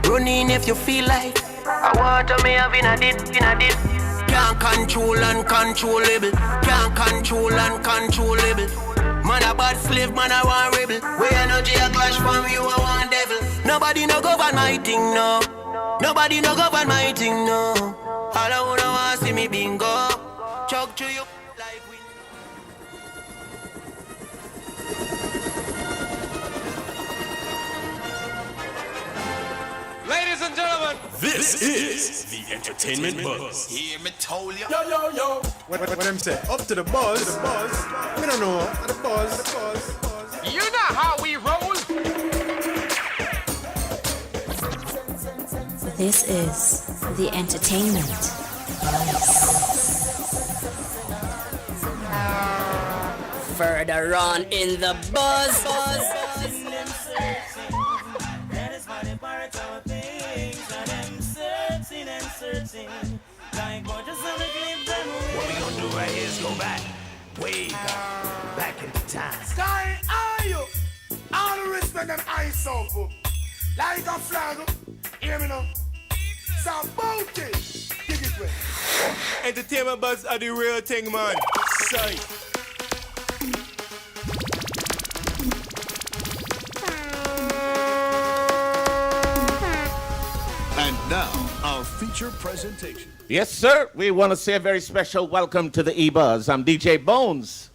Run in if you feel like. I want to me have in a dip. Can't control uncontrollable. Can't control uncontrollable. Man a bad slave, man a one rebel. We energy a clash from you, a one devil. Nobody no govern my thing, no. Nobody no govern my thing, no. All I wanna see me bingo. Chug to you like wind. Ladies and gentlemen, this is the Entertainment Buzz. Hear me told you. Yo. What them say? Up to the buzz. We don't know. The buzz. You know how we roll. This is the Entertainment Buzz. Further on in the buzz. What we gonna do right here is go back. Way back into time. Sky, are you? All the respect them eyes so good. Like a flag. Hear me now. Sabouti. Dig it way. Entertainment Buzz are the real thing, man. Sight. And now, our feature presentation. Yes, sir. We want to say a very special welcome to the EBUZZ. I'm DJ Bones.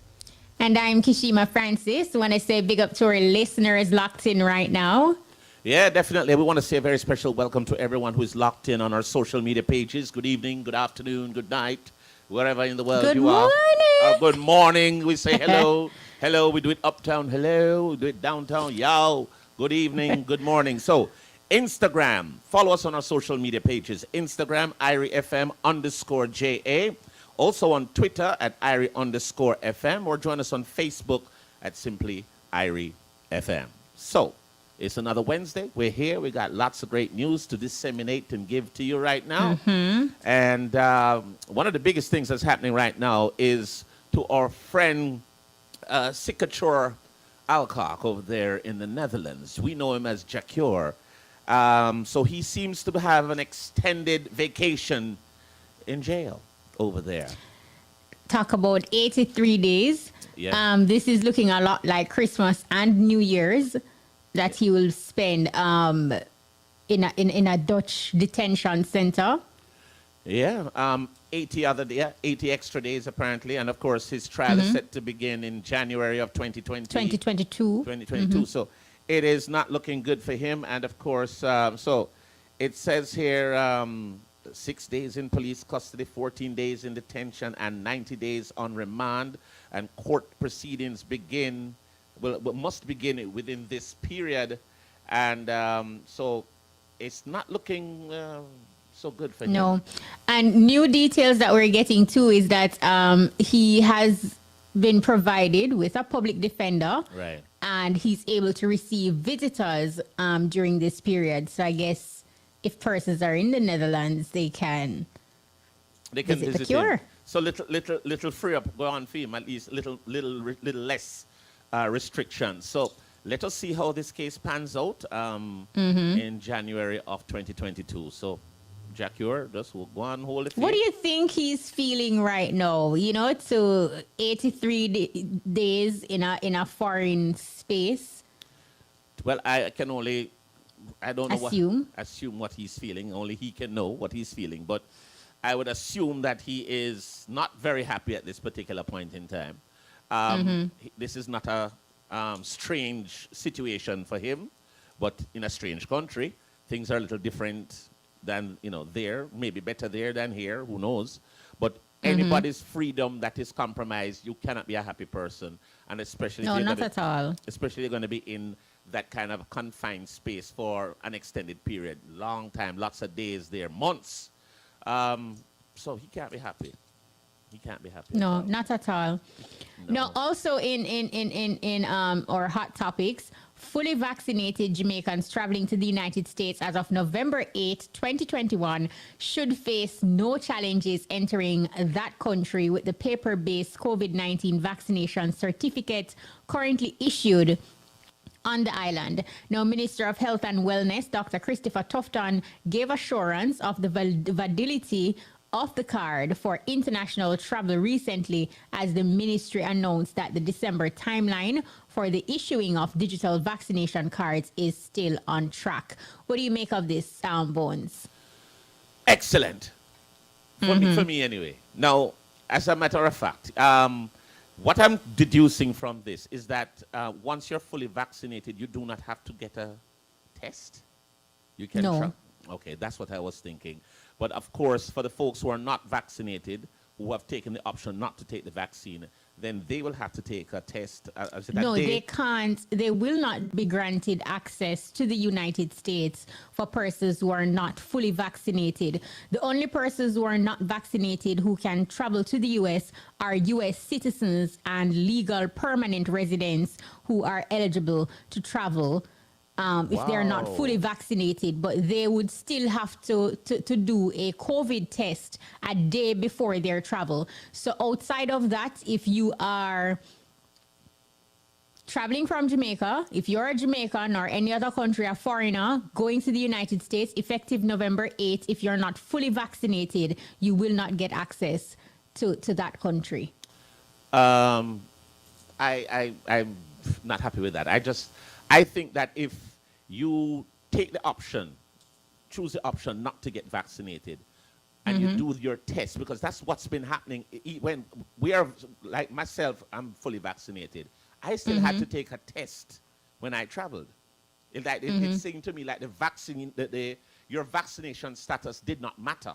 And I'm Kishima Francis. Want to say big up to our listeners locked in right now. Yeah, definitely. We want to say a very special welcome to everyone who is locked in on our social media pages. Good evening, good afternoon, good night, wherever in the world Good you are. morning. Good morning. We say hello. Hello. We do it uptown. Hello. We do it downtown. Yow. Good evening. Good morning. So, Instagram. Follow us on our social media pages. Instagram, IRIE FM _JA. Also on Twitter at IRIE _FM. Or join us on Facebook at simply IRIE FM. So, it's another Wednesday. We're here. We got lots of great news to disseminate and give to you right now. And one of the biggest things that's happening right now is to our friend Sikator Alcock over there in the Netherlands. We know him as Jacure. So he seems to have an extended vacation in jail over there. Talk about 83 days. Yeah. This is looking a lot like Christmas and New Year's that he will spend in a Dutch detention center. Yeah, 80 extra days apparently, and of course his trial is set to begin in January of 2022. 2022. So it is not looking good for him, and of course, so it says here 6 days in police custody, 14 days in detention, and 90 days on remand, and court proceedings must begin within this period, and so it's not looking so good for him. No. And new details that we're getting too is that he has been provided with a public defender. Right. And he's able to receive visitors during this period. So I guess if persons are in the Netherlands, they can visit the cure. him. So little free up go on for him, at least little less restrictions. So let us see how this case pans out in January of 2022. So, Jacure, just go on, hold it. What do you think he's feeling right now? You know, to 83 days in a foreign space. Well, I don't know assume what he's feeling. Only he can know what he's feeling. But I would assume that he is not very happy at this particular point in time. This is not a strange situation for him, but in a strange country, things are a little different than, there, maybe better there than here, who knows. But anybody's freedom that is compromised, you cannot be a happy person. And especially not at all. Especially you're going to be in that kind of confined space for an extended period, long time, lots of days there, months. So he can't be happy. He can't be happy. No, not at all. No, also in our hot topics, fully vaccinated Jamaicans traveling to the United States as of November 8, 2021 should face no challenges entering that country with the paper-based COVID-19 vaccination certificate currently issued on the island. Now, Minister of Health and Wellness, Dr. Christopher Tufton, gave assurance of the validity of the card for international travel recently as the ministry announced that the December timeline for the issuing of digital vaccination cards is still on track. What do you make of this, Bones? Excellent. For me anyway. Now, as a matter of fact, what I'm deducing from this is that once you're fully vaccinated, you do not have to get a test. You can No. Okay, that's what I was thinking. But of course, for the folks who are not vaccinated, who have taken the option not to take the vaccine, then they will have to take a test. No, they can't. They will not be granted access to the United States for persons who are not fully vaccinated. The only persons who are not vaccinated who can travel to the U.S. are U.S. citizens and legal permanent residents who are eligible to travel. If they're not fully vaccinated, but they would still have to do a COVID test a day before their travel. So outside of that, if you are traveling from Jamaica, if you're a Jamaican or any other country, a foreigner going to the United States, effective November 8th, if you're not fully vaccinated, you will not get access to that country. I'm not happy with that. I think that if you take the option, choose the option not to get vaccinated, and you do your test, because that's what's been happening. When we are, like myself, I'm fully vaccinated. I still had to take a test when I traveled. It seemed to me like the vaccine, your vaccination status did not matter.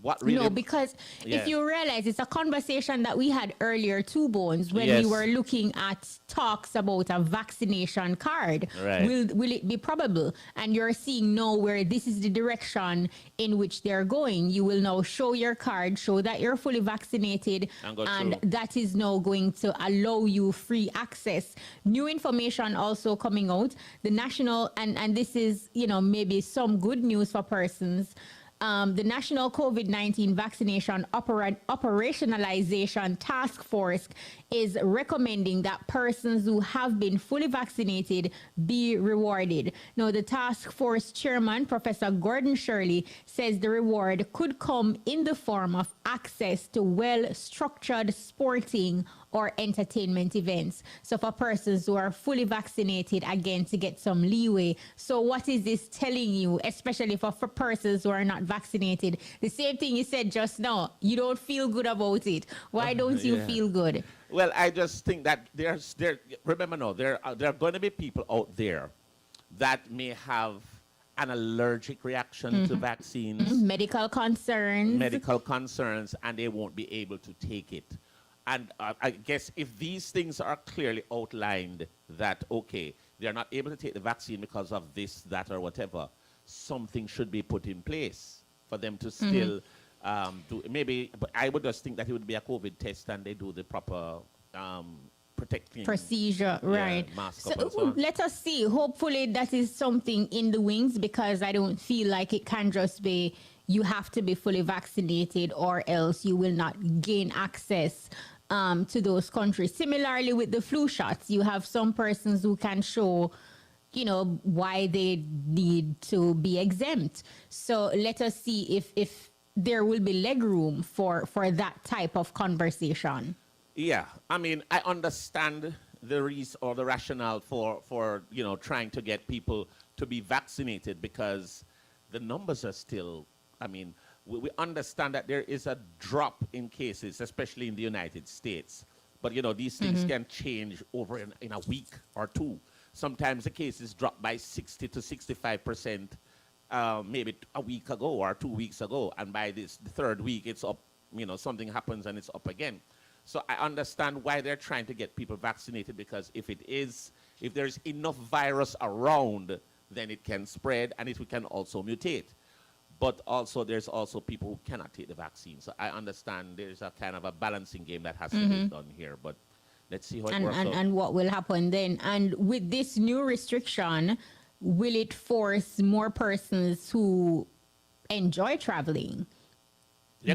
What really? No, because if you realize, it's a conversation that we had earlier, too, Bones, when we were looking at talks about a vaccination card. Right. Will it be probable? And you're seeing now where this is the direction in which they're going. You will now show your card, show that you're fully vaccinated, and that is now going to allow you free access. New information also coming out. The national, and this is, maybe some good news for persons. The National COVID-19 Vaccination Operationalization Task Force is recommending that persons who have been fully vaccinated be rewarded. Now, the task force chairman, Professor Gordon Shirley, says the reward could come in the form of access to well-structured sporting or entertainment events. So for persons who are fully vaccinated, again, to get some leeway. So what is this telling you, especially for persons who are not vaccinated? The same thing you said just now. You don't feel good about it. Why don't you feel good? Well, I just think that there are going to be people out there that may have an allergic reaction to vaccines. Medical concerns, and they won't be able to take it. And I guess if these things are clearly outlined that, okay, they're not able to take the vaccine because of this, that, or whatever, something should be put in place for them to still do. Maybe, but I would just think that it would be a COVID test and they do the proper protecting procedure, right? Mask so, up and so on. Let us see. Hopefully that is something in the wings, because I don't feel like it can just be you have to be fully vaccinated or else you will not gain access to those countries. Similarly with the flu shots, you have some persons who can show, why they need to be exempt. So let us see if there will be leg room for that type of conversation. Yeah, I mean, I understand the reason or the rationale for trying to get people to be vaccinated, because the numbers are still, I mean, we understand that there is a drop in cases, especially in the United States. But, these things can change over in a week or two. Sometimes the cases drop by 60 to 65%, maybe a week ago or 2 weeks ago. And by the third week, it's up, something happens and it's up again. So I understand why they're trying to get people vaccinated, because if there's enough virus around, then it can spread and it can also mutate. But also, there's also people who cannot take the vaccine. So I understand there's a kind of a balancing game that has to be done here. But let's see how it works out. And what will happen then. And with this new restriction, will it force more persons who enjoy traveling,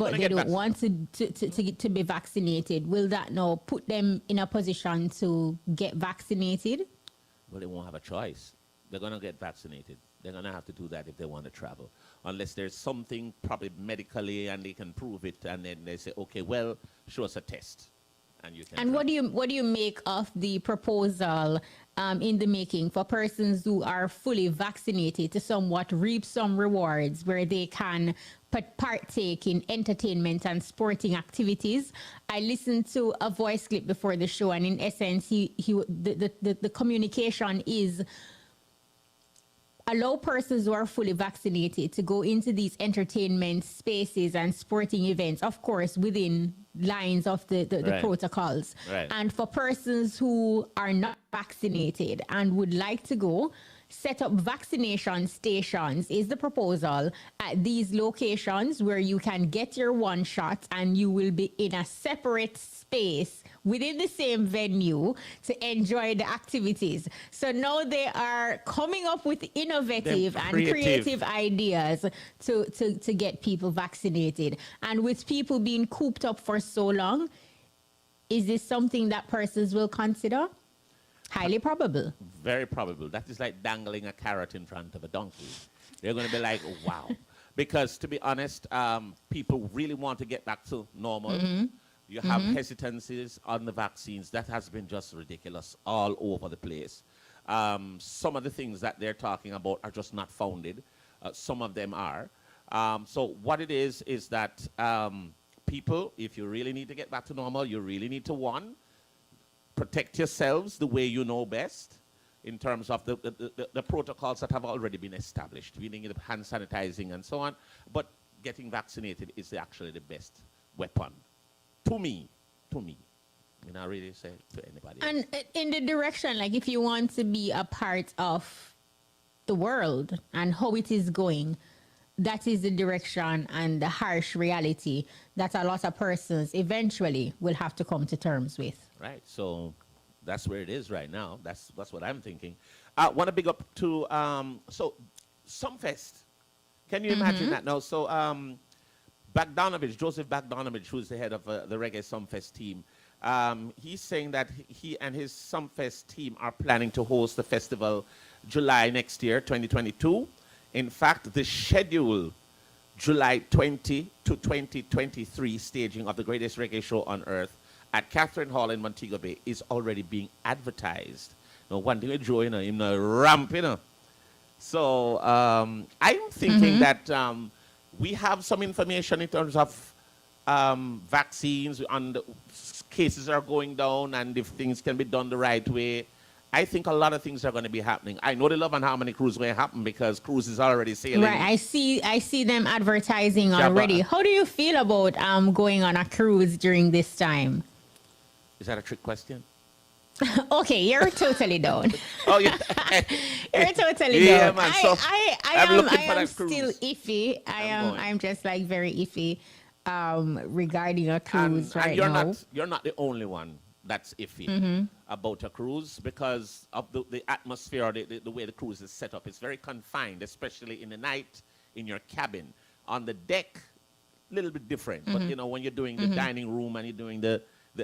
but they don't want to be vaccinated? Will that now put them in a position to get vaccinated? Well, they won't have a choice. They're going to get vaccinated. They're going to have to do that if they want to travel. Unless there's something probably medically and they can prove it. And then they say, okay, well, show us a test. And you can. And what do you make of the proposal in the making for persons who are fully vaccinated to somewhat reap some rewards where they can partake in entertainment and sporting activities? I listened to a voice clip before the show, and in essence, the communication is allow persons who are fully vaccinated to go into these entertainment spaces and sporting events, of course, within lines of the Right. protocols. Right. And for persons who are not vaccinated and would like to go, set up vaccination stations is the proposal at these locations where you can get your one shot and you will be in a separate space within the same venue to enjoy the activities. So now they are coming up with innovative and creative ideas to get people vaccinated. And with people being cooped up for so long, is this something that persons will consider? Highly probable. Very probable. That is like dangling a carrot in front of a donkey. They're going to be like, wow. Because to be honest, people really want to get back to normal. Mm-hmm. You have hesitancies on the vaccines. That has been just ridiculous all over the place. Some of the things that they're talking about are just not founded. Some of them are. So what it is that people, if you really need to get back to normal, you really need to, one, protect yourselves the way you know best in terms of the protocols that have already been established, meaning the hand sanitizing and so on. But getting vaccinated is actually the best weapon. To me. I mean, I really say to anybody else. And in the direction, like if you want to be a part of the world and how it is going, that is the direction and the harsh reality that a lot of persons eventually will have to come to terms with. Right. So that's where it is right now. That's what I'm thinking. I want to big up to so Sumfest. Can you imagine that now? So Joseph Bogdanovich, who's the head of the Reggae Sumfest team, he's saying that he and his Sumfest team are planning to host the festival July next year, 2022. In fact, the schedule, July 20 to 2023 staging of the greatest reggae show on earth at Catherine Hall in Montego Bay is already being advertised. Now, one thing with Joe, him ramp, So I'm thinking that we have some information in terms of vaccines and cases are going down, and if things can be done the right way, I think a lot of things are going to be happening. I know the Love and Harmony cruise going to happen because cruise is already sailing. Right, I see them advertising already. How do you feel about going on a cruise during this time? Is that a trick question? Okay, you're totally down. Oh yeah, you're totally down. Man, so I am still iffy. I'm just like very iffy regarding a cruise and right you're now. You're not the only one that's iffy about a cruise because of the atmosphere, the way the cruise is set up. It's very confined, especially in the night in your cabin. On the deck, a little bit different. But when you're doing the dining room and you're doing the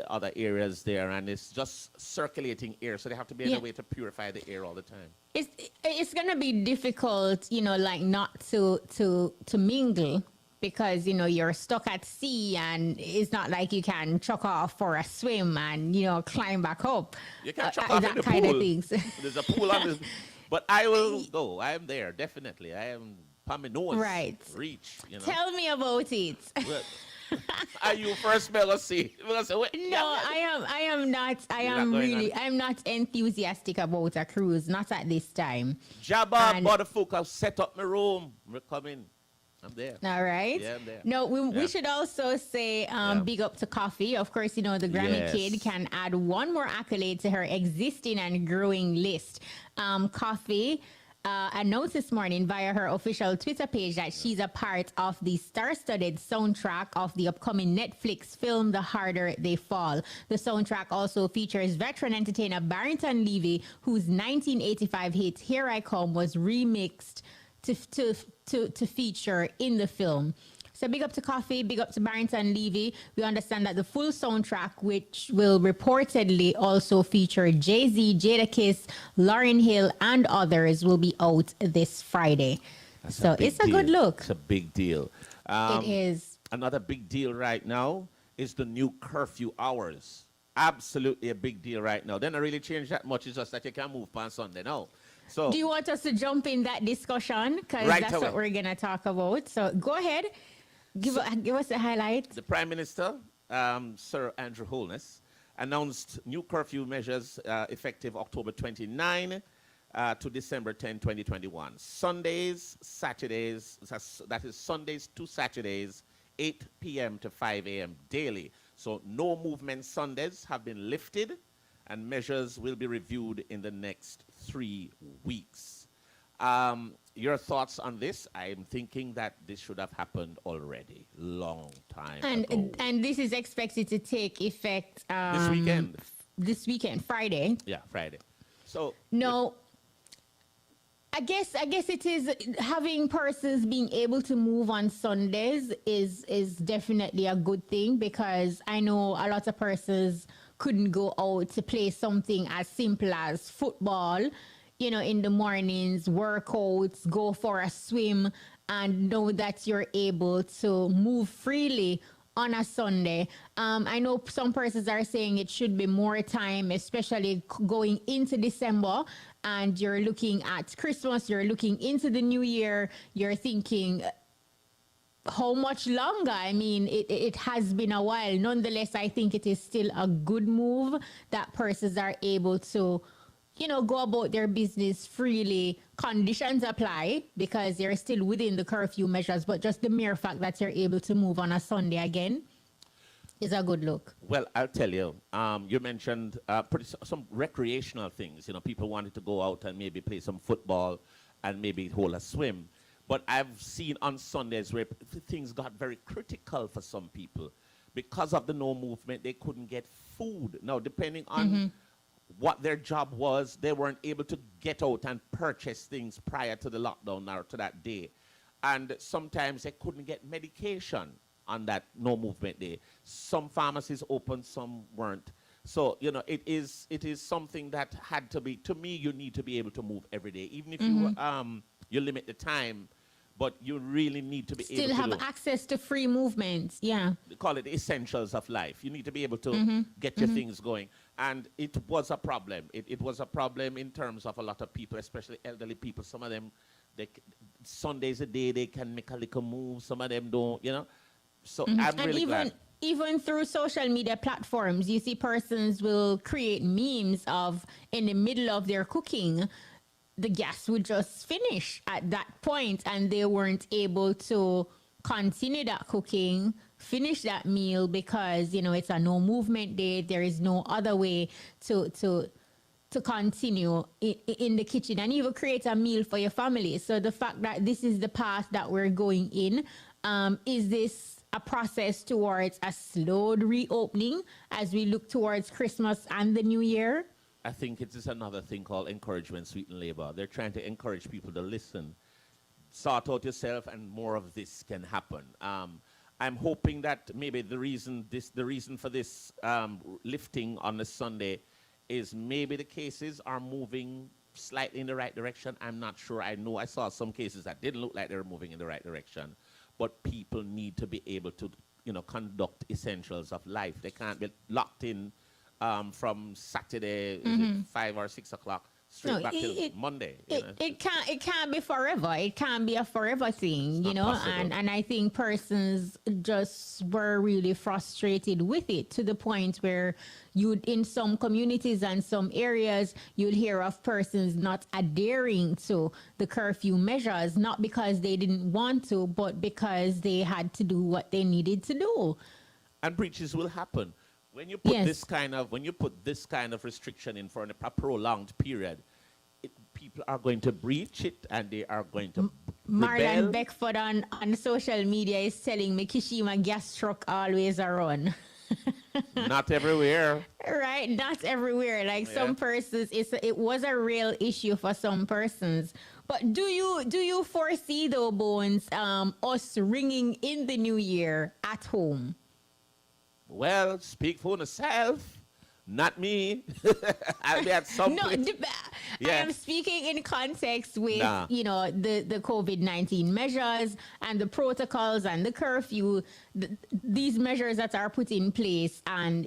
other areas there, and it's just circulating air, so they have to be in a way to purify the air all the time. It's gonna be difficult, like not to mingle because you're stuck at sea and it's not like you can chuck off for a swim and climb back up. You can chuck off in the kind pool. Of things. There's a pool on the, but I will go. I am there definitely. I am on my nose. Right. Reach. Tell me about it. Well, are you first smell or see? No, I am not. I'm not enthusiastic about a cruise. Not at this time. Jabba, Butterfuck, I've set up my room. We're coming. I'm there. All right. Yeah, I'm there. No, we should also say big up to Coffee. Of course, the Grammy Kid can add one more accolade to her existing and growing list. Coffee announced this morning via her official Twitter page that she's a part of the star-studded soundtrack of the upcoming Netflix film The Harder They Fall. The soundtrack also features veteran entertainer Barrington Levy, whose 1985 hit Here I Come was remixed to feature in the film. So big up to Coffee, big up to Barrington Levy. We understand that the full soundtrack, which will reportedly also feature Jay-Z, Jadakiss, Lauryn Hill, and others, will be out this Friday. So it's a good look. It's a big deal. It is. Another big deal right now is the new curfew hours. Absolutely a big deal right now. They don't really change that much. It's just that you can move on Sunday now. So, do you want us to jump in that discussion? Because that's what we're going to talk about. So go ahead. Give us the highlights. The Prime Minister, Sir Andrew Holness, announced new curfew measures effective October 29 to December 10, 2021. Sundays, Saturdays, that is Sundays to Saturdays, 8 p.m. to 5 a.m. daily. So no movement Sundays have been lifted, and measures will be reviewed in the next 3 weeks. Your thoughts on this? I'm thinking that this should have happened already, long time ago. And this is expected to take effect this weekend. This weekend, Friday. Yeah, Friday. So no. I guess it is having persons being able to move on Sundays is definitely a good thing, because I know a lot of persons couldn't go out to play something as simple as football, in the mornings, workouts, go for a swim, and know that you're able to move freely on a Sunday. I know some persons are saying it should be more time, especially going into December, and you're looking at Christmas, you're looking into the new year, you're thinking, how much longer? I mean, it has been a while. Nonetheless, I think it is still a good move that persons are able to, go about their business freely. Conditions apply because you're still within the curfew measures, but just the mere fact that you're able to move on a Sunday again is a good look. Well, I'll tell you, you mentioned some recreational things. People wanted to go out and maybe play some football and maybe hold a swim. But I've seen on Sundays where things got very critical for some people. Because of the no movement, they couldn't get food. Now, depending on what their job was, they weren't able to get out and purchase things prior to the lockdown or to that day. And sometimes they couldn't get medication on that no movement day. Some pharmacies open, some weren't. So, it is something that had to be, to me, you need to be able to move every day. Even if you limit the time, but you really need to be able to still have access to free movements. Yeah. They call it the essentials of life. You need to be able to get your things going. And it was a problem. It was a problem in terms of a lot of people, especially elderly people. Some of them, Sundays a day, they can make a little move. Some of them don't, So I'm really glad. Even through social media platforms, you see persons will create memes of, in the middle of their cooking, the gas would just finish at that point and they weren't able to continue that cooking, finish that meal because, it's a no movement day. There is no other way to continue in the kitchen and even create a meal for your family. So the fact that this is the path that we're going in, is this a process towards a slowed reopening as we look towards Christmas and the new year? I think it is another thing called encouragement, sweeten labor. They're trying to encourage people to listen, sort out yourself, and more of this can happen. I'm hoping that maybe the reason for this lifting on the Sunday is maybe the cases are moving slightly in the right direction. I'm not sure. I know I saw some cases that didn't look like they were moving in the right direction, but people need to be able to, conduct essentials of life. They can't be locked in from Saturday, 5 or 6 o'clock, straight back till Monday. It can't be forever. It can't be a forever thing, and I think persons just were really frustrated with it to the point where in some communities and some areas, you'd hear of persons not adhering to the curfew measures, not because they didn't want to, but because they had to do what they needed to do. And breaches will happen. When you put this kind of restriction in for a prolonged period, people are going to breach it and they are going to Marlon Beckford on social media is telling me Kishima gas truck always a run. Not everywhere. Right, not everywhere. Like some persons, it was a real issue for some persons But do you foresee though, Bones, us ringing in the new year at home? Well, speak for yourself. Not me. I'll be at some No, place. I am speaking in context with the COVID-19 measures and the protocols and the curfew, these measures that are put in place, and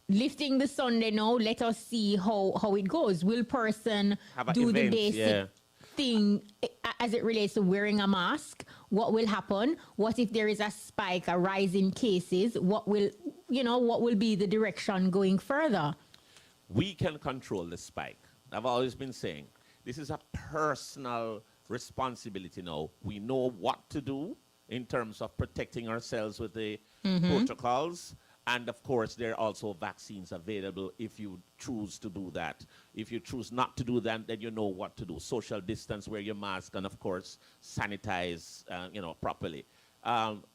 lifting the Sunday now. Let us see how it goes. Will person do the basic thing as it relates to wearing a mask? What will happen? What if there is a spike, a rise in cases? What will be the direction going further? We can control the spike. I've always been saying this is a personal responsibility now. We know what to do in terms of protecting ourselves with the protocols. And of course, there are also vaccines available if you choose to do that. If you choose not to do that, then you know what to do. Social distance, wear your mask, and of course, sanitize, properly.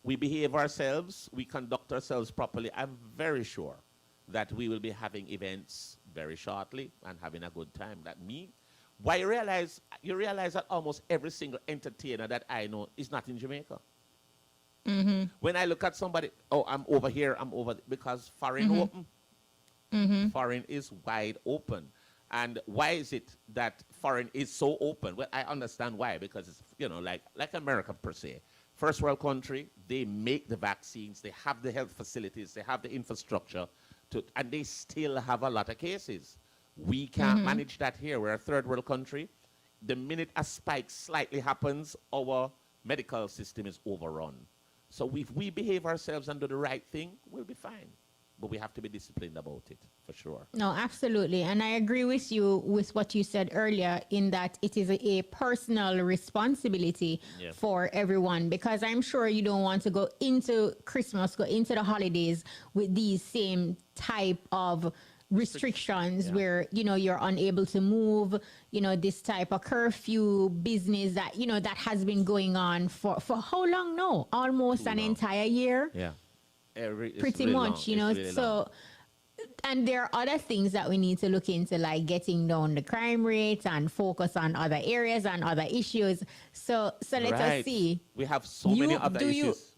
We behave ourselves. We conduct ourselves properly. I'm very sure that we will be having events very shortly and having a good time. Why you realize that almost every single entertainer that I know is not in Jamaica. When I look at somebody, I'm over here, because foreign open. Foreign is wide open. And why is it that foreign is so open? Well, I understand why, because it's, like America per se. First world country, they make the vaccines, they have the health facilities, they have the infrastructure, and they still have a lot of cases. We can't manage that here. We're a third world country. The minute a spike slightly happens, our medical system is overrun. So if we behave ourselves and do the right thing, we'll be fine. But we have to be disciplined about it, for sure. No, absolutely. And I agree with you with what you said earlier, in that it is a personal responsibility for everyone, because I'm sure you don't want to go into Christmas, go into the holidays with these same type of restrictions where you're unable to move, this type of curfew business that that has been going on for how long now? Almost an entire year. Pretty much, so and there are other things that we need to look into, like getting down the crime rates and focus on other areas and other issues. So let us see. We have so many other issues.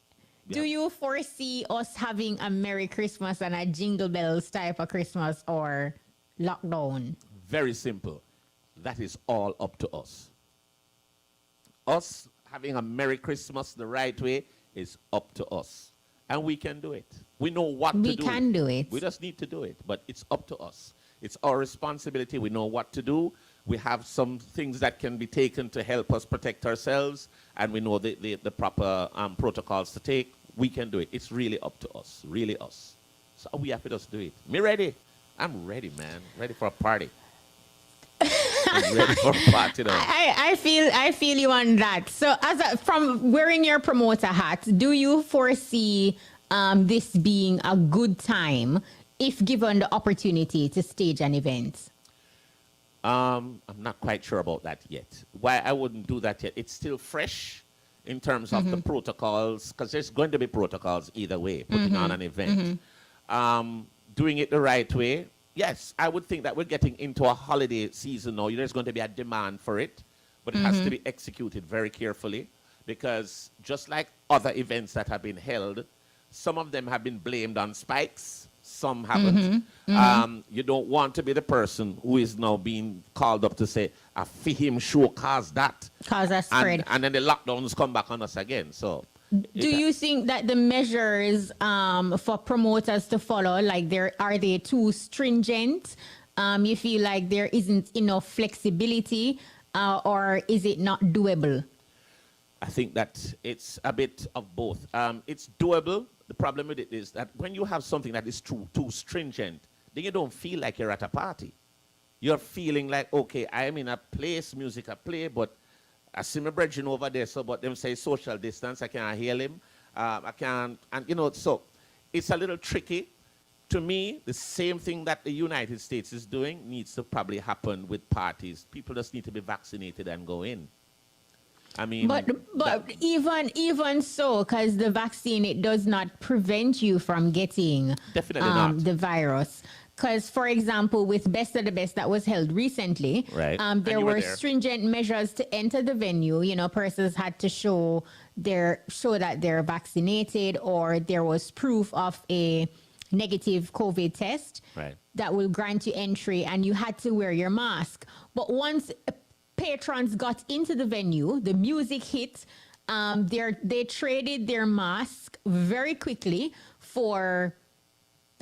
Do you foresee us having a Merry Christmas and a Jingle Bells type of Christmas, or lockdown? Very simple. That is all up to us. Us having a Merry Christmas the right way is up to us. And we can do it. We know what to do. We can do it. We just need to do it, but it's up to us. It's our responsibility. We know what to do. We have some things that can be taken to help us protect ourselves, and we know the proper protocols to take. We can do it. It's really up to us, really us. So we have to just do it. Me ready? I'm ready, man. Ready for a party. I'm ready for a party now. I feel you on that. So from wearing your promoter hat, do you foresee this being a good time if given the opportunity to stage an event? I'm not quite sure about that yet. Why I wouldn't do that yet? It's still fresh in terms of the protocols, because there's going to be protocols either way, putting on an event. Doing it the right way, yes, I would think that we're getting into a holiday season now. There's going to be a demand for it, but it has to be executed very carefully, because just like other events that have been held, some of them have been blamed on spikes, some haven't. You don't want to be the person who is now being called up to say, a fihim show caused that. Cause a spread. And then the lockdowns come back on us again. So, do you think that the measures for promoters to follow, are they too stringent? You feel like there isn't enough flexibility, or is it not doable? I think that it's a bit of both. It's doable. The problem with it is that when you have something that is too stringent, then you don't feel like you're at a party. You're feeling like, okay, I'm in a place, music I play, but I see my brethren over there, so but them say social distance, I can't hear him. I can't, and so it's a little tricky. To me, the same thing that the United States is doing needs to probably happen with parties. People just need to be vaccinated and go in. I mean, but even so, because the vaccine, it does not prevent you from getting definitely not the virus. Because, for example, with Best of the Best that was held recently, Right. there were stringent measures to enter the venue. You know, persons had to show that they're vaccinated, or there was proof of a negative COVID test that will grant you entry, and you had to wear your mask. But once patrons got into the venue, the music hit, they traded their mask very quickly for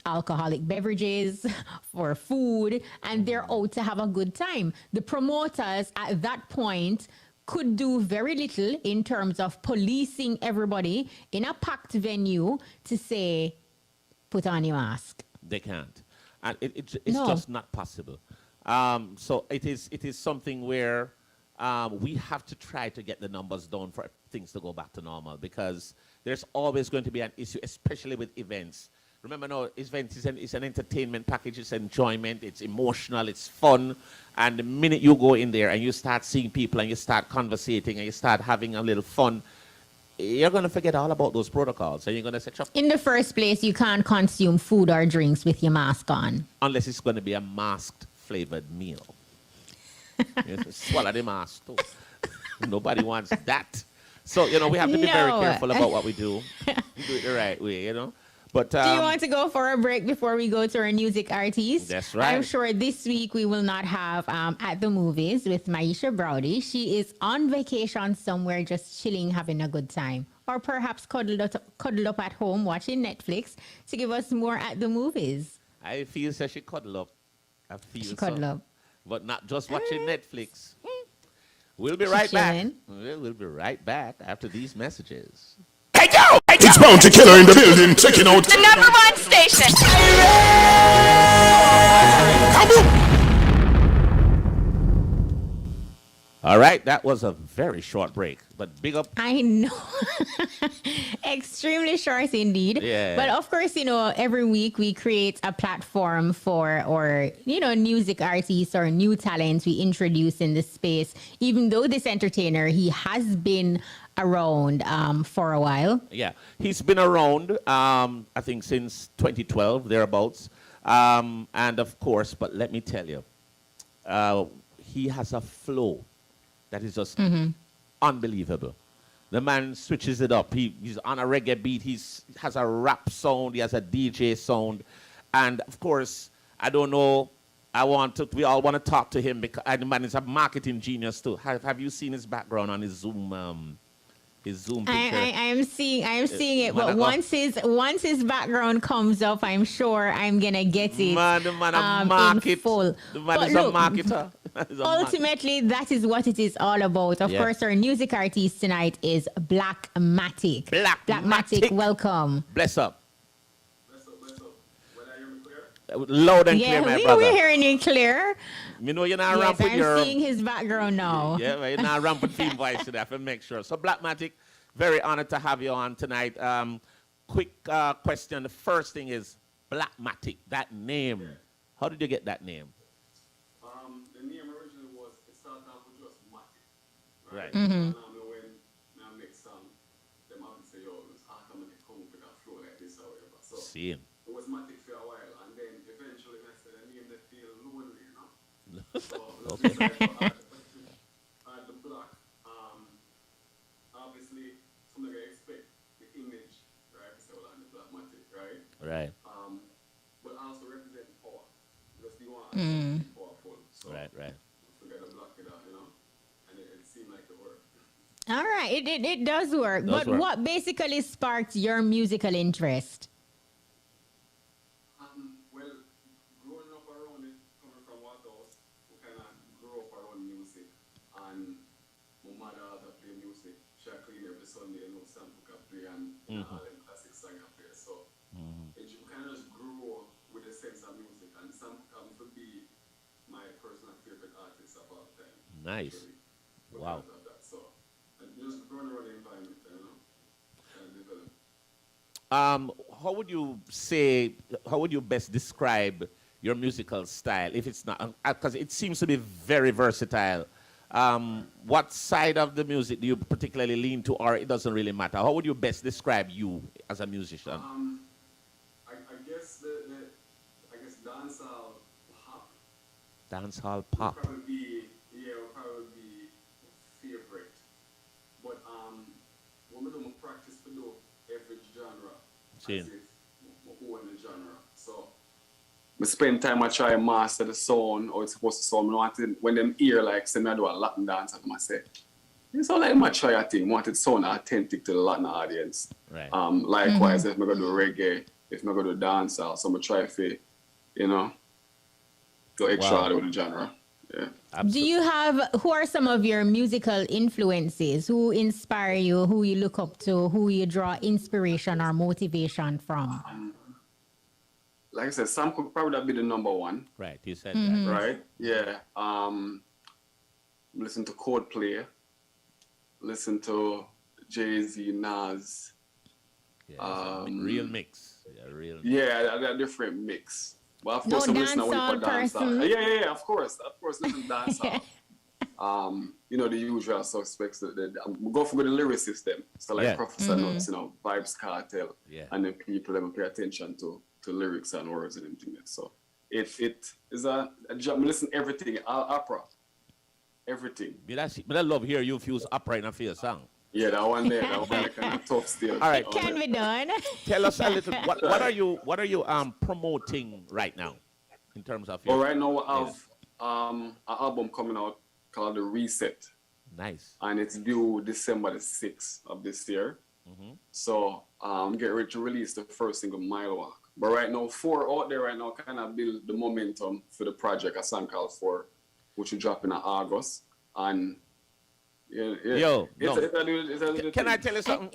alcoholic beverages, for food, and they're out to have a good time. The promoters at that point could do very little in terms of policing everybody in a packed venue to say, put on your mask. They can't. And it's just not possible. So it is something where we have to try to get the numbers down for things to go back to normal, because there's always going to be an issue, especially with events. Remember, now, events is an entertainment package, it's enjoyment, it's emotional, it's fun. And the minute you go in there and you start seeing people and you start conversating and you start having a little fun, you're going to forget all about those protocols. And you're going to say, in the first place, you can't consume food or drinks with your mask on. Unless it's going to be a masked flavored meal. Swallow the mask, too. Nobody wants that. So, you know, we have to be very careful about what we do. We do it the right way, you know. But, do you want to go for a break before we go to our music artist? That's right. I'm sure this week we will not have At the Movies with Maisha Browdy. She is on vacation somewhere, just chilling, having a good time. Or perhaps cuddled up at home watching Netflix to give us more At the Movies. I feel so she cuddle up. I feel she cuddle up. But not just watching Netflix. We'll be right back. We'll be right back after these messages. Hey, yo! It's Bounty Killer in the building, checking out the #1 station. All right, that was a very short break, but big up. I know. Extremely short indeed. Yeah. But of course, you know, every week we create a platform for music artists or new talents we introduce in the space. Even though this entertainer, he has been around for a while. Yeah, he's been around, I think, since 2012, thereabouts. And of course, but let me tell you, he has a flow that is just unbelievable. The man switches it up. He's on a reggae beat. He has a rap sound. He has a DJ sound. And of course, I don't know, we all want to talk to him because the man is a marketing genius too. Have you seen his background on his Zoom? His Zoom picture. I am seeing it, but once his background comes up, I'm sure I'm gonna get it. The man a market. In full. The man is a marketer. Ultimately, that is what it is all about. Of course, our music artist tonight is Blackmatic. Blackmatic, welcome. Bless up. Bless up. When I hear me clear? Loud and clear, my brother. We're hearing you clear. You know you're not rampant. I'm seeing his background now. Yeah, well, you're not rampant theme voice today. I have to make sure. So, Blackmatic, very honored to have you on tonight. Quick question. The first thing is Blackmatic, that name. Yeah. How did you get that name? The name originally it started off with just Mattic. Right. When I make song, them have to say, yo, it was automatic come with a flow like this or whatever. So it was Mattic for a while, and then eventually I said a name that feel lonely, you know. So okay. The block, obviously, something I expect the image, right? So on the Blackmatic, right? Right. But also represent power. Because you want to be powerful. So right. We got to block it out, you know? And it seemed like it worked. All right, it does work. But what basically sparked your musical interest? Well, growing up around it, coming from Waterhouse, we kind of grew up around music. And my mother had to play music. She had clean every Sunday, you know, Sam could play and all them classic songs up there. So it kind of just grew with a sense of music. And Sam would be my personal favorite artist of all time. Nice. Actually. Wow. So, and just growing around the environment, you know, and develop. How would you best describe your musical style if it's not, because it seems to be very versatile. What side of the music do you particularly lean to, or it doesn't really matter? How would you best describe you as a musician? I guess dancehall Dancehall pop. Would probably be favorite. But when we do my practice for do every genre, See. as if my own genre. So I spend time I try and master the sound, or it's supposed to sound. I want it, when them hear like say me I do a Latin dance, I say, it's all like my try a thing. I want it to sound authentic to the Latin audience. Right. Likewise, if I'm gonna do reggae, if I'm gonna do dancehall, so I'm gonna try to, go extra out with the genre. Yeah. Absolutely. Do you have, who are some of your musical influences? Who inspire you? Who you look up to? Who you draw inspiration or motivation from? Like I said, Sam could probably be the number one. Right, you said that. Right? Yeah. Listen to Coldplay. Listen to Jay-Z, Nas. Yeah, real mix. Yeah, real mix. Yeah, a different mix. But of course, No I'm listening to dancehall person. Yeah, of course, listen to dancehall. The usual suspects. We go for the lyricist them. So like Professor Nuts, Vibes Cartel, and then people that pay attention to lyrics and words and everything. So it is a job. I listen to everything, opera, everything. But I love hear you fuse upright and for your song. Yeah, that one there, that one kind of tough still. All right, It can be done. tell us a little. What are you promoting right now, in terms of your? Well, right now I have an album coming out called The Reset. Nice. And it's due December the 6th of this year. So I'm getting ready to release the first single, Mile Walk. But right now, 4 out there right now kind of build the momentum for the project, a song called 4, which will drop in August. And Yo, can I tell you something?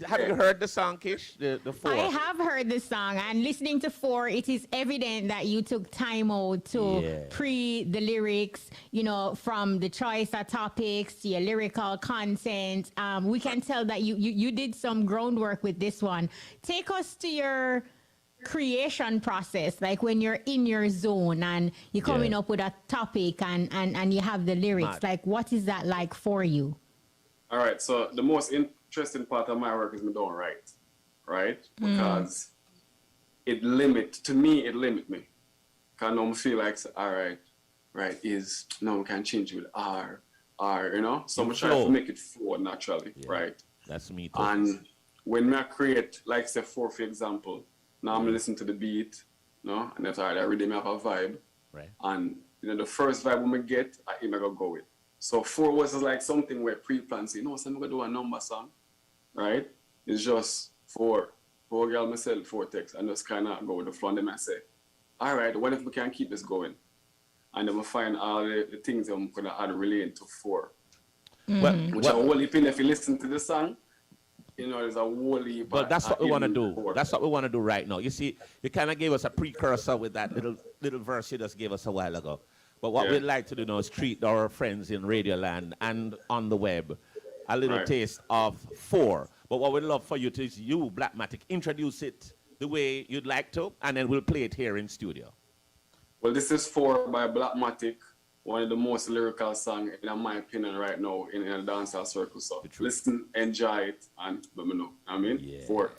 Have you heard the song, Kish? The 4? I have heard the song, and listening to 4, it is evident that you took time out to pre the lyrics, from the choice of topics to your lyrical content. We can tell that you did some groundwork with this one. Take us to your creation process, like when you're in your zone and you're coming up with a topic and you have the lyrics. Like, what is that like for you? All right, so the most interesting part of my work is me don't write, right? Because it limit me. Because now I feel like, all right, now we can change it with R, so I'm trying to make it flow naturally, right? That's me too. And when I create, like say 4, for example, now I'm listening to the beat, and that's all right, I really have a vibe. Right. And, the first vibe we get, I'm going to go with. So 4 was like something where pre-planned, so I'm going to do a number song, right? It's just 4 girl myself, 4 text, and just kind of go with the flow. And then I say, all right, what if we can keep this going? And then we find all the things that I'm going to add relating to 4. Which are whole heap if you listen to the song, there's a whole heap. But that's what we want to do. That's what we want to do right now. You see, you kind of gave us a precursor with that little verse you just gave us a while ago. But what we'd like to do now is treat our friends in Radioland and on the web a little taste of 4. But what we'd love for you to is you, Blackmatic, introduce it the way you'd like to, and then we'll play it here in studio. Well, this is 4 by Blackmatic, one of the most lyrical songs, in my opinion, right now in a dancehall circle. So listen, enjoy it, and let me know. 4.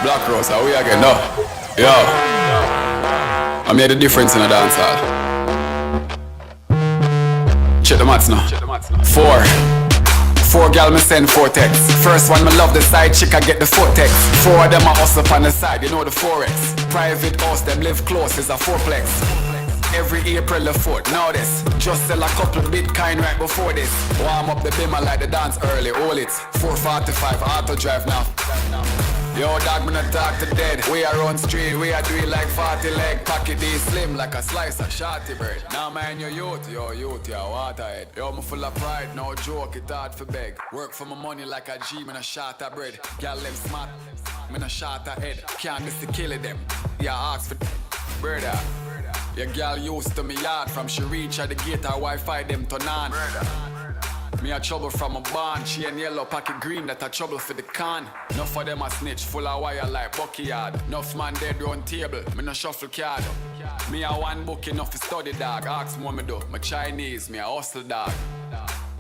Black Rose, how we again? No. Yo. I made a difference in a dancehall. Check the maths now. 4 gal me send 4 texts. First one me love the side chick, I get the 4 texts. 4 of them are hustle on the side, the 4X. Private house, them live close, is a 4plex. Every April the 4th, now this. Just sell a couple Bitcoin right before this. Warm up the bimmer like the dance early, all it. 445 auto drive now. Yo dog, me not talk to dead. We are on street, we are doing like 40 leg. Pocket D slim like a slice of shorty bread. Now man your youth, yo waterhead. Yo me full of pride, no joke, it hard for beg. Work for my money like a G, me no shot of bread. Girl them smart, me no shot of head. Can't miss the killing them. Yeah, ask for brother. Your girl used to me yard from she reach at the gate, her Wi-Fi them turn on. Me a trouble from a barn, she and yellow pocket green, that a trouble for the can. Enough of them a snitch, full of wire like Bucky yard. Enough man dead round table, me no shuffle card. Me a one book enough to study dog, ask me what me do. My Chinese, me a hustle dog.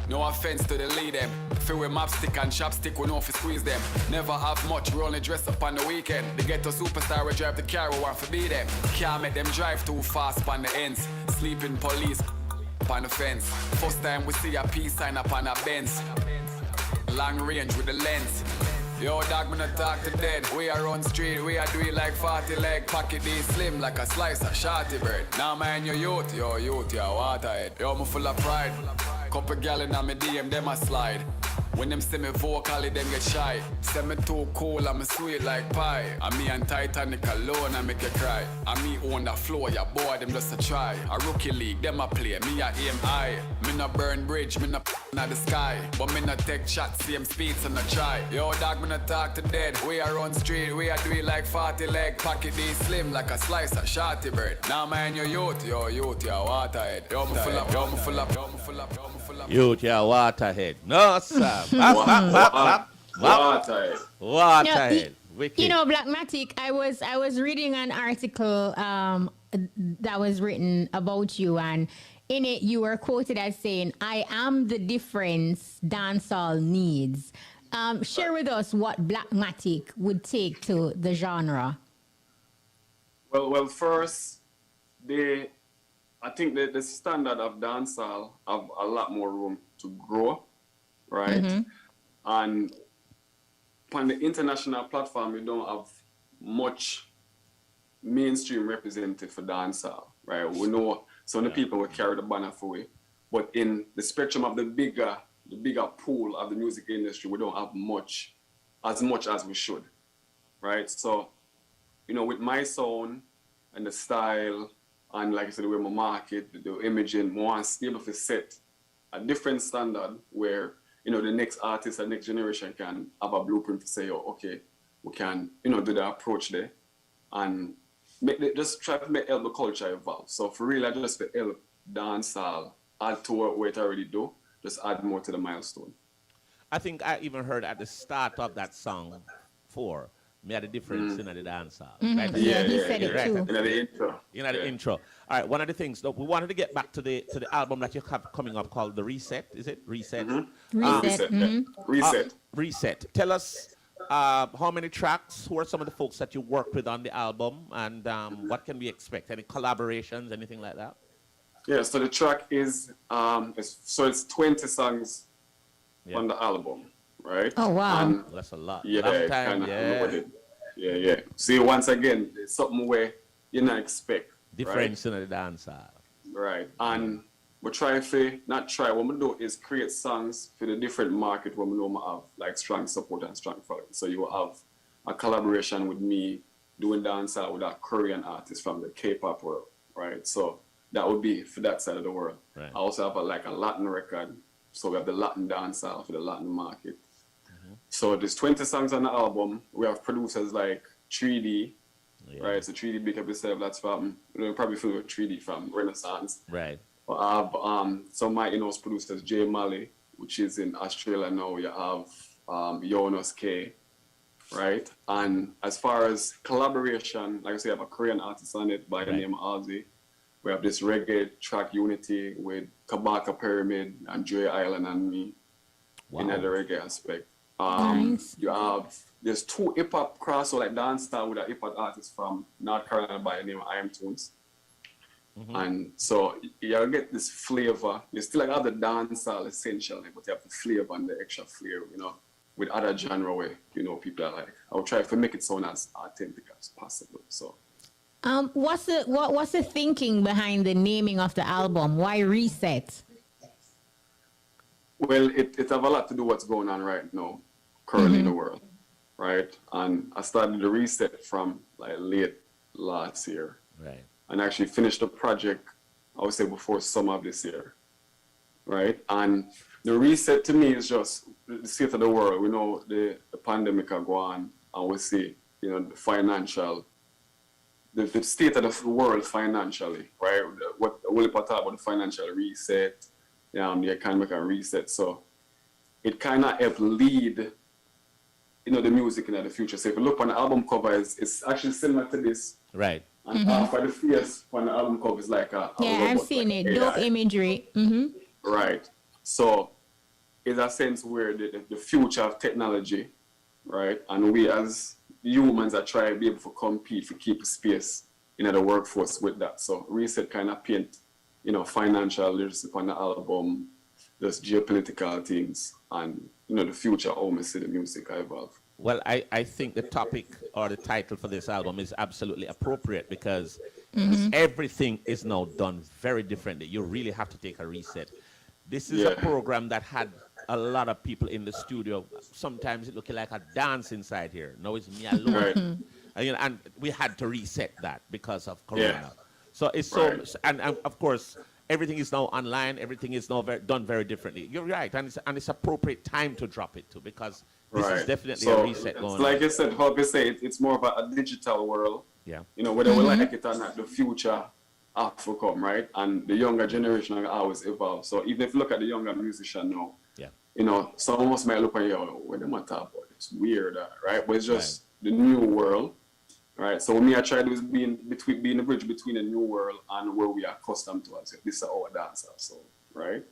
No offense to the lead them. Fill with mapstick and chopstick, we know if we squeeze them. Never have much, we only dress up on the weekend. The ghetto superstar, we drive the car, we want to be them. Can't make them drive too fast on the ends. Sleeping police on the fence. First time we see a peace sign up on a Benz. Long range with the lens. Yo, dog, me not talk to dead. We are on street, we are do it like 40 leg. Pocket D slim like a slice of shorty bread. Now man, your youth, yo, waterhead. Yo, me full of pride. Couple gal in my DM, them a slide. When them see me vocally, them get shy. Say me too cool, I'm sweet like pie. And me and Titanic alone, I make you cry. And me own the floor, ya boy, them just a try. A rookie league, them a play, me a aim high. Me no burn bridge, me no in the sky. But me no take shots, same speeds and no try. Yo, dog, me no talk to dead. We are on street, we are do it like 40 leg. Pocket D slim like a slice of shorty bread. Now man, your youth, yo, waterhead. Yo, me full up, yo, me full up, yo, me full up, yo, me full up. Youth, yeah, waterhead. No, sir. Waterhead. Waterhead. You know, Blackmatic, I was reading an article that was written about you, and in it you were quoted as saying, "I am the difference dancehall needs." Share with us what Blackmatic would take to the genre. Well, first, I think the standard of dancehall have a lot more room to grow, right? Mm-hmm. And on the international platform, you don't have much mainstream representative for dancehall, right? We know some of the people will carry the banner for it, but in the spectrum of the bigger pool of the music industry, we don't have as much as we should, right? So, you know, with my sound and the style, and like I said, the way my market, the imaging, we want to be able to set a different standard where, you know, the next artist and next generation can have a blueprint to say, oh, okay, we can, you know, do the approach there and just try to help the culture evolve. So for real, I just help dancehall add to what it already do, just add more to the milestone. I think I even heard at the start of that song me had a difference in the dancehall. Mm-hmm. Right? Yeah, he said it too. In the intro. In the intro. All right, one of the things, though, we wanted to get back to the album that you have coming up called The Reset. Is it? Reset? Mm-hmm. Reset. Reset. Reset. Tell us how many tracks, who are some of the folks that you worked with on the album, and what can we expect? Any collaborations, anything like that? Yeah, so the track is, it's 20 songs on the album, right? Oh, wow. And that's a lot. Yeah, long time, yeah. See, once again, it's something where you not expect. Difference in the dancehall. Right. And we what we do is create songs for the different market where we know we have like strong support and strong following. So you will have a collaboration with me doing dancehall with a Korean artist from the K-pop world, right? So that would be for that side of the world. Right. I also have a Latin record. So we have the Latin dancehall for the Latin market. Mm-hmm. So there's 20 songs on the album. We have producers like 3D, right? So 3D Big Up Yourself, that's from, you know, probably familiar with 3D from Renaissance. Right. I have some of my in-house producers, Jay Malley, which is in Australia now. You have Jonas K, right? And as far as collaboration, like I say, I have a Korean artist on it by the name of Ozzy. We have this reggae track Unity with Kabaka Pyramid and Joy Island and me in the reggae aspect. Nice. There's 2 hip-hop crossover, like dance style with a hip-hop artist from North Carolina by the name of I Am Tunes. Mm-hmm. And so you'll get this flavor. You still have the dancehall essentially, but you have the flavor and the extra flair, you know, with other genre where, you know, people are like, I'll try to make it sound as authentic as possible. So what's the thinking behind the naming of the album? Why Reset? Well, it have a lot to do with what's going on right now, currently in the world, right? And I started the Reset from like late last year. Right. And actually finished the project, I would say, before summer of this year, right? And the reset to me is just the state of the world. We know the pandemic are going, and we see, you know, the financial, the state of the world financially, right? What we'll talk about the financial reset, the economic reset. So it kind of helped lead, you know, the music in the future. So if you look on the album cover, it's actually similar to this. Right. And for the face on the album cover is like a I've seen it. Dope imagery. Right. So is a sense where the future of technology, right? And we as humans are trying to be able to compete to keep space in the workforce with that. So Reset kind of paint, you know, financial leadership on the album, there's geopolitical things, and, you know, the future, how we see the music evolve. Well, I think the topic or the title for this album is absolutely appropriate because everything is now done very differently. You really have to take a reset. This is a program that had a lot of people in the studio. Sometimes it looked like a dance inside here. Now it's me alone. And we had to reset that because of Corona. So it's and of course, everything is now online. Everything is now done very differently. You're right. And it's appropriate time to drop it too because this is definitely a reset going on. Like I said, how you say, it's more of a digital world. Yeah. You know, whether we like it or not, the future have to come, right? And the younger generation will always evolve. So even if you look at the younger musician now, you know, some of us might look at you, what they might talk about, it's weird, right? But it's just the new world, right? So me, I try to be the bridge between the new world and where we are accustomed to. As this is our dance, so right?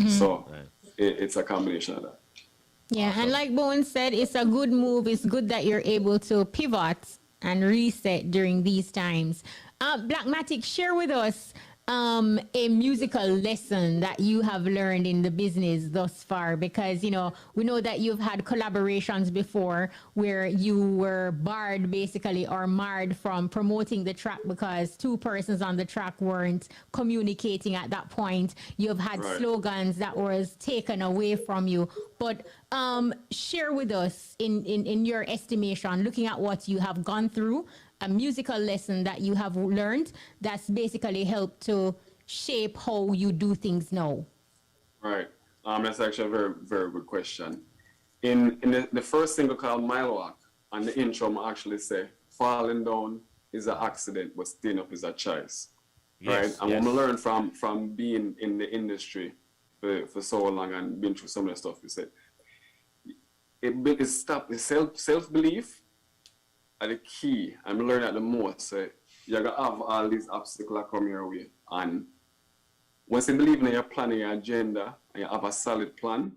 So it's a combination of that. Yeah, and like Bowen said, it's a good move. It's good that you're able to pivot and reset during these times. Blackmatic, share with us a musical lesson that you have learned in the business thus far, because, you know, we know that you've had collaborations before where you were barred basically or marred from promoting the track because two persons on the track weren't communicating at that point. You've had slogans that was taken away from you. But share with us in your estimation, looking at what you have gone through, a musical lesson that you have learned that's basically helped to shape how you do things now. Right. That's actually a very, very good question. In the first single called Mile Walk, on the intro, I actually say, falling down is an accident, but standing up is a choice. Right? And what I learned from being in the industry for so long and been through some of the stuff you said, it's self-belief are the key. I'm learning at the most. You're going to have all these obstacles that come your way. And once you believe in your plan and your agenda, and you have a solid plan,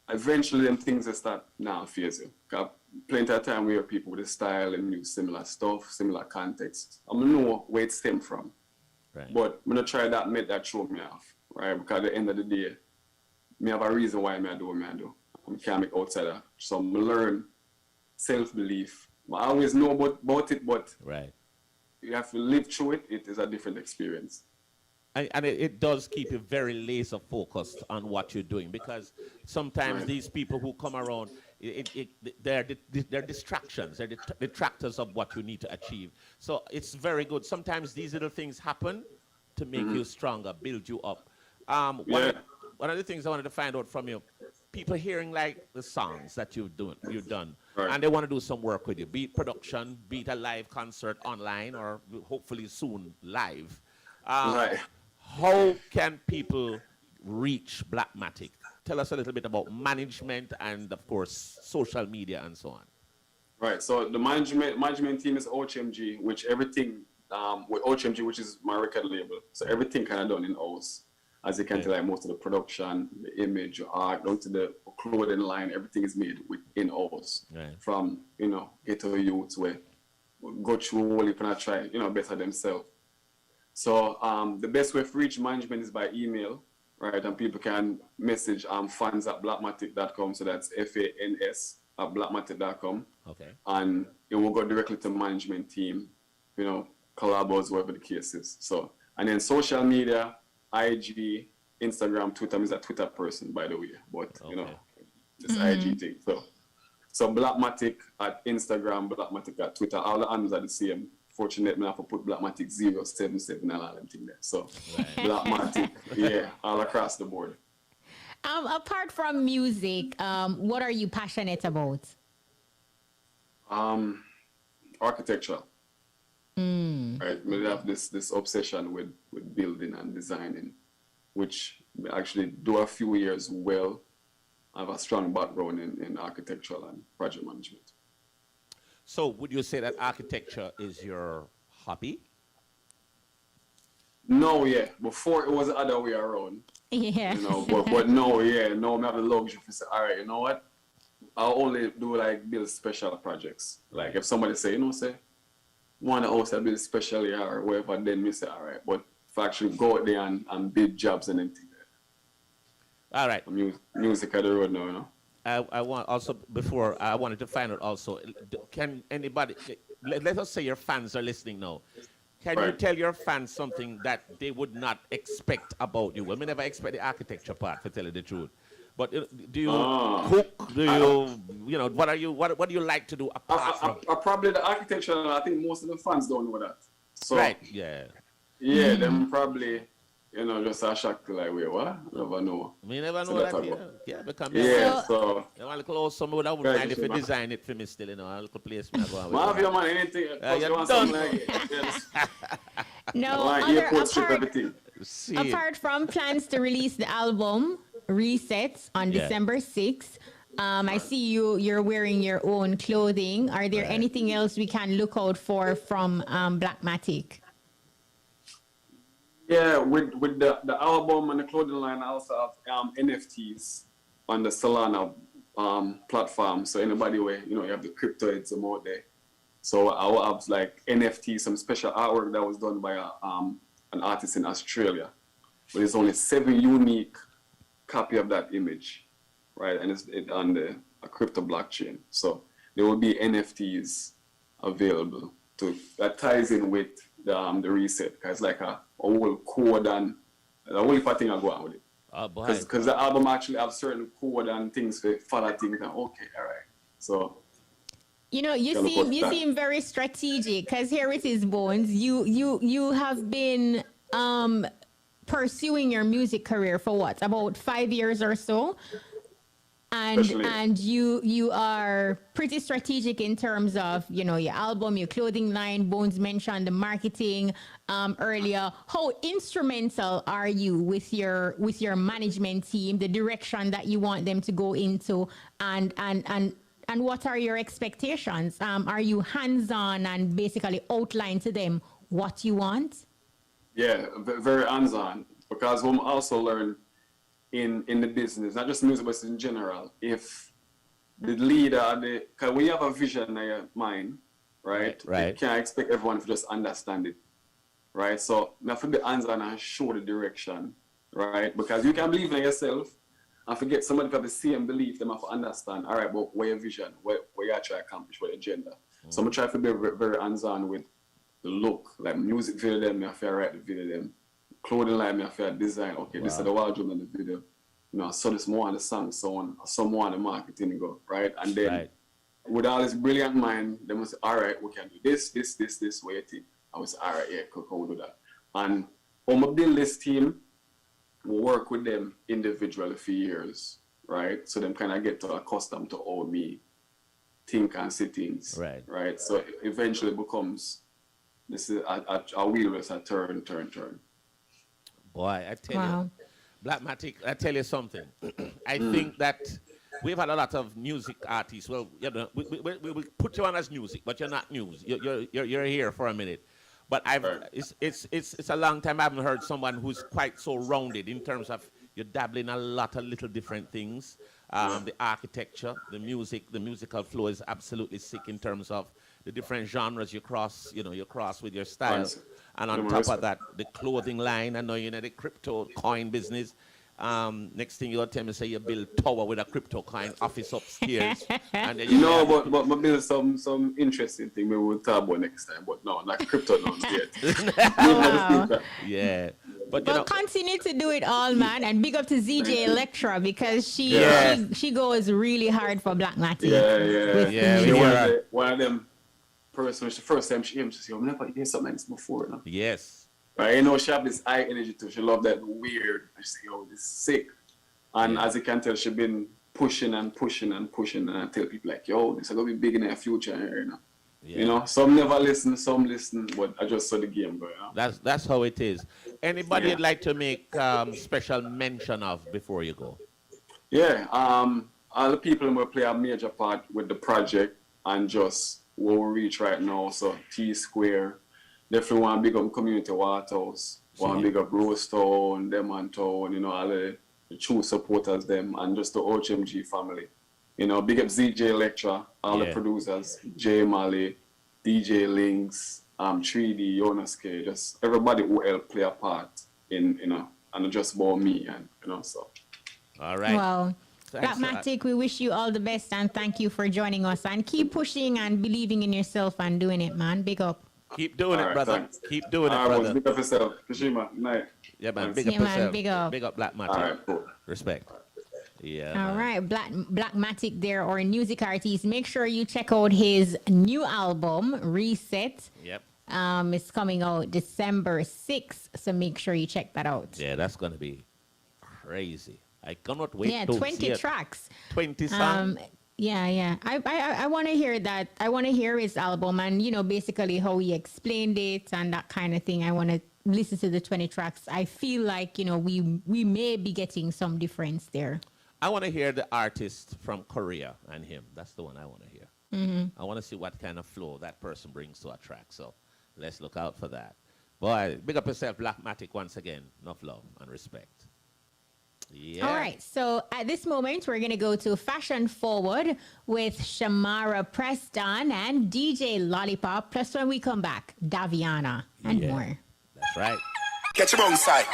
eventually them things will start now phase you. Because plenty of time we hear people with a style and use similar stuff, similar context. I don't know where it stems from. Right. But I'm going to try that, make that throw me off. Right? Because at the end of the day, I have a reason why I do what I do. I can't make outsider. So I'm learn self-belief. I always know about it, but you have to live through it. It is a different experience. And it does keep you very laser focused on what you're doing, because sometimes these people who come around, they're distractions, they're detractors of what you need to achieve. So it's very good. Sometimes these little things happen to make you stronger, build you up. One of the things I wanted to find out from you, people hearing like the songs that you've done, and they want to do some work with you, be it production, be it a live concert online, or hopefully soon live. How can people reach Blackmatic? Tell us a little bit about management and, of course, social media and so on. Right. So the management team is OHMG, which everything with OHMG, which is my record label. So everything kind of done in house. As you can tell, like most of the production, the image, art, down to the clothing line, everything is made in house. From, you know, ghetto youths where go through all you can try, you know, better themselves. So the best way to reach management is by email, right? And people can message fans@blackmatic.com. So that's FANS@blackmatic.com. Okay. And it will go directly to management team, you know, collabos, whatever the case is. So, and then social media, IG, Instagram, Twitter. I'm a Twitter person, by the way, but you know, this IG thing. So Blackmatic at Instagram, Blackmatic at Twitter. All the handles are the same. Fortunately, I have to put Blackmatic 077 and all them thing there. So Blackmatic, all across the board. Apart from music, what are you passionate about? Architecture. Right, we have this obsession with building and designing, which we actually do a few years well. I have a strong background in architectural and project management. So would you say that architecture is your hobby? No, yeah. Before it was the other way around. Yeah. You know, but no, yeah, no, I have the luxury to say, all right, you know what? I'll only do like build special projects. Like if somebody say, you know, say, one house I build specially or whatever, then we say, all right. But if I actually go out there and build jobs and anything. All right. Music at the road now, you know. I want also, before, I wanted to find out also, can anybody, let us say your fans are listening now. Can you tell your fans something that they would not expect about you? Well, we never expect the architecture part, to tell you the truth. But do you cook? Do you know, what do you like to do apart from? Probably the architecture, I think most of the fans don't know that. So, right, yeah. Yeah, them probably, you know, just a shock to like, wait, what? Never know. We never know that, yeah, because so you want to close some would I wouldn't mind if you design it for me still, you know, a little place me go. Have your man anything? You want something like it? No, apart from plans to release the album Resets on December 6th, I see you're wearing your own clothing. Are there anything else we can look out for from Blackmatic? Yeah, with the album and the clothing line, I also have NFTs on the Solana platform. So anybody where, you know, you have the crypto heads out there. So I will have like NFTs, some special artwork that was done by an artist in Australia. But there's only 7 unique copy of that image, right? And it's on a crypto blockchain. So there will be NFTs available that ties in with the reset, because it's like a whole code and the whole thing I go on with it. Because the album actually have certain code and things for follow things. And okay, all right. So you know, you seem very strategic, because here it is, Bones. You have been pursuing your music career for what, about 5 years or so, and you are pretty strategic in terms of, you know, your album, your clothing line. Bones mentioned the marketing earlier. How instrumental are you with your management team, the direction that you want them to go into, and what are your expectations? Are you hands-on and basically outline to them what you want? Yeah, very hands-on, because we also learn in the business, not just music, but in general, if the leader, because when you have a vision in your mind, right? You can't expect everyone to just understand it, right? So you have to be hands-on and show the direction, right? Because you can believe in yourself and forget somebody who have the same belief, they have to understand, all right, but what your vision, what you try to accomplish, what your agenda. So I'm trying to be very hands-on with the look, like music video them, I have to write the video them. Clothing line, I have to design, okay, this is the wardrobe in the video. You know, so this more on the song, so on, some more on the marketing go, right? And then with all this brilliant mind, they must say, all right, we can do this, what you think? I was, all right, yeah, cool, we'll do that. And when we build this team, we work with them individually for years, right? So them kind of get accustomed to all me think and see things, right? So it eventually becomes, this is a wheel is a turn. Boy, I tell you, Blackmatic, I tell you something. I think that we've had a lot of music artists. Well, you know, we put you on as music, but you're not news. You're here for a minute. But it's a long time I haven't heard someone who's quite so rounded in terms of you're dabbling a lot of little different things. The architecture, the music, the musical flow is absolutely sick in terms of the different genres you cross with your style. And on top of that, the clothing line, I know you're in the crypto coin business. Next thing you'll tell me, say you build tower with a crypto coin office upstairs. And then but build some interesting thing maybe we'll talk about next time. But no, not crypto not yet. Yeah. But continue to do it all, man, and big up to ZJ Electra, because she goes really hard for Blackmatic. Yeah. One of them persons, the first time she came, she said, I've never heard something like this before. No? Yes. But you know, she have this high energy too. She love that weird. And she said, yo, this is sick. And as you can tell, she's been pushing and I tell people like, yo, this is going to be big in the future here, you know. Yeah. You know, some never listen, some listen, but I just saw the game go. You know? That's how it is. Anybody you'd like to make special mention of before you go? Yeah, all the people who will play a major part with the project and just where we reach right now. So T Square, definitely want to big up Community Waterhouse, One big up Rose Town, them and Town, you know, all the true supporters, them, and just the HMG family. You know, big up ZJ Lecture, all the producers, J Mali, DJ Links, 3D, Jonas K, just everybody who helped play a part in, you know, and just about me, and, you know, so. All right. Well, Blackmatic, we wish you all the best and thank you for joining us. And keep pushing and believing in yourself and doing it, man. Big up. Keep doing it, brother. Thanks. Keep doing it, brother. Big up yourself. Kashima, night. Yeah, man. Thanks. Big up yourself. Man, big up. Big up Blackmatic. All right, cool. Respect. Yeah. All right, Blackmatic there, or music artist. Make sure you check out his new album, Reset. Yep. It's coming out December 6th, so make sure you check that out. Yeah, that's gonna be crazy. I cannot wait. Yeah, to 20 see it. tracks. 20 songs. Yeah. I want to hear that. I want to hear his album and, you know, basically how he explained it and that kind of thing. I want to listen to the 20 tracks. I feel like, you know, we may be getting some difference there. I want to hear the artist from Korea and him. That's the one I want to hear. Mm-hmm. I want to see what kind of flow that person brings to a track. So let's look out for that. Boy, big up yourself, Blackmatic, once again. Enough love and respect. Yeah. All right. So at this moment, we're going to go to Fashion Forward with Shamara Preston and DJ Lollipop. Plus, when we come back, Daviana and more. That's right. Catch your own side.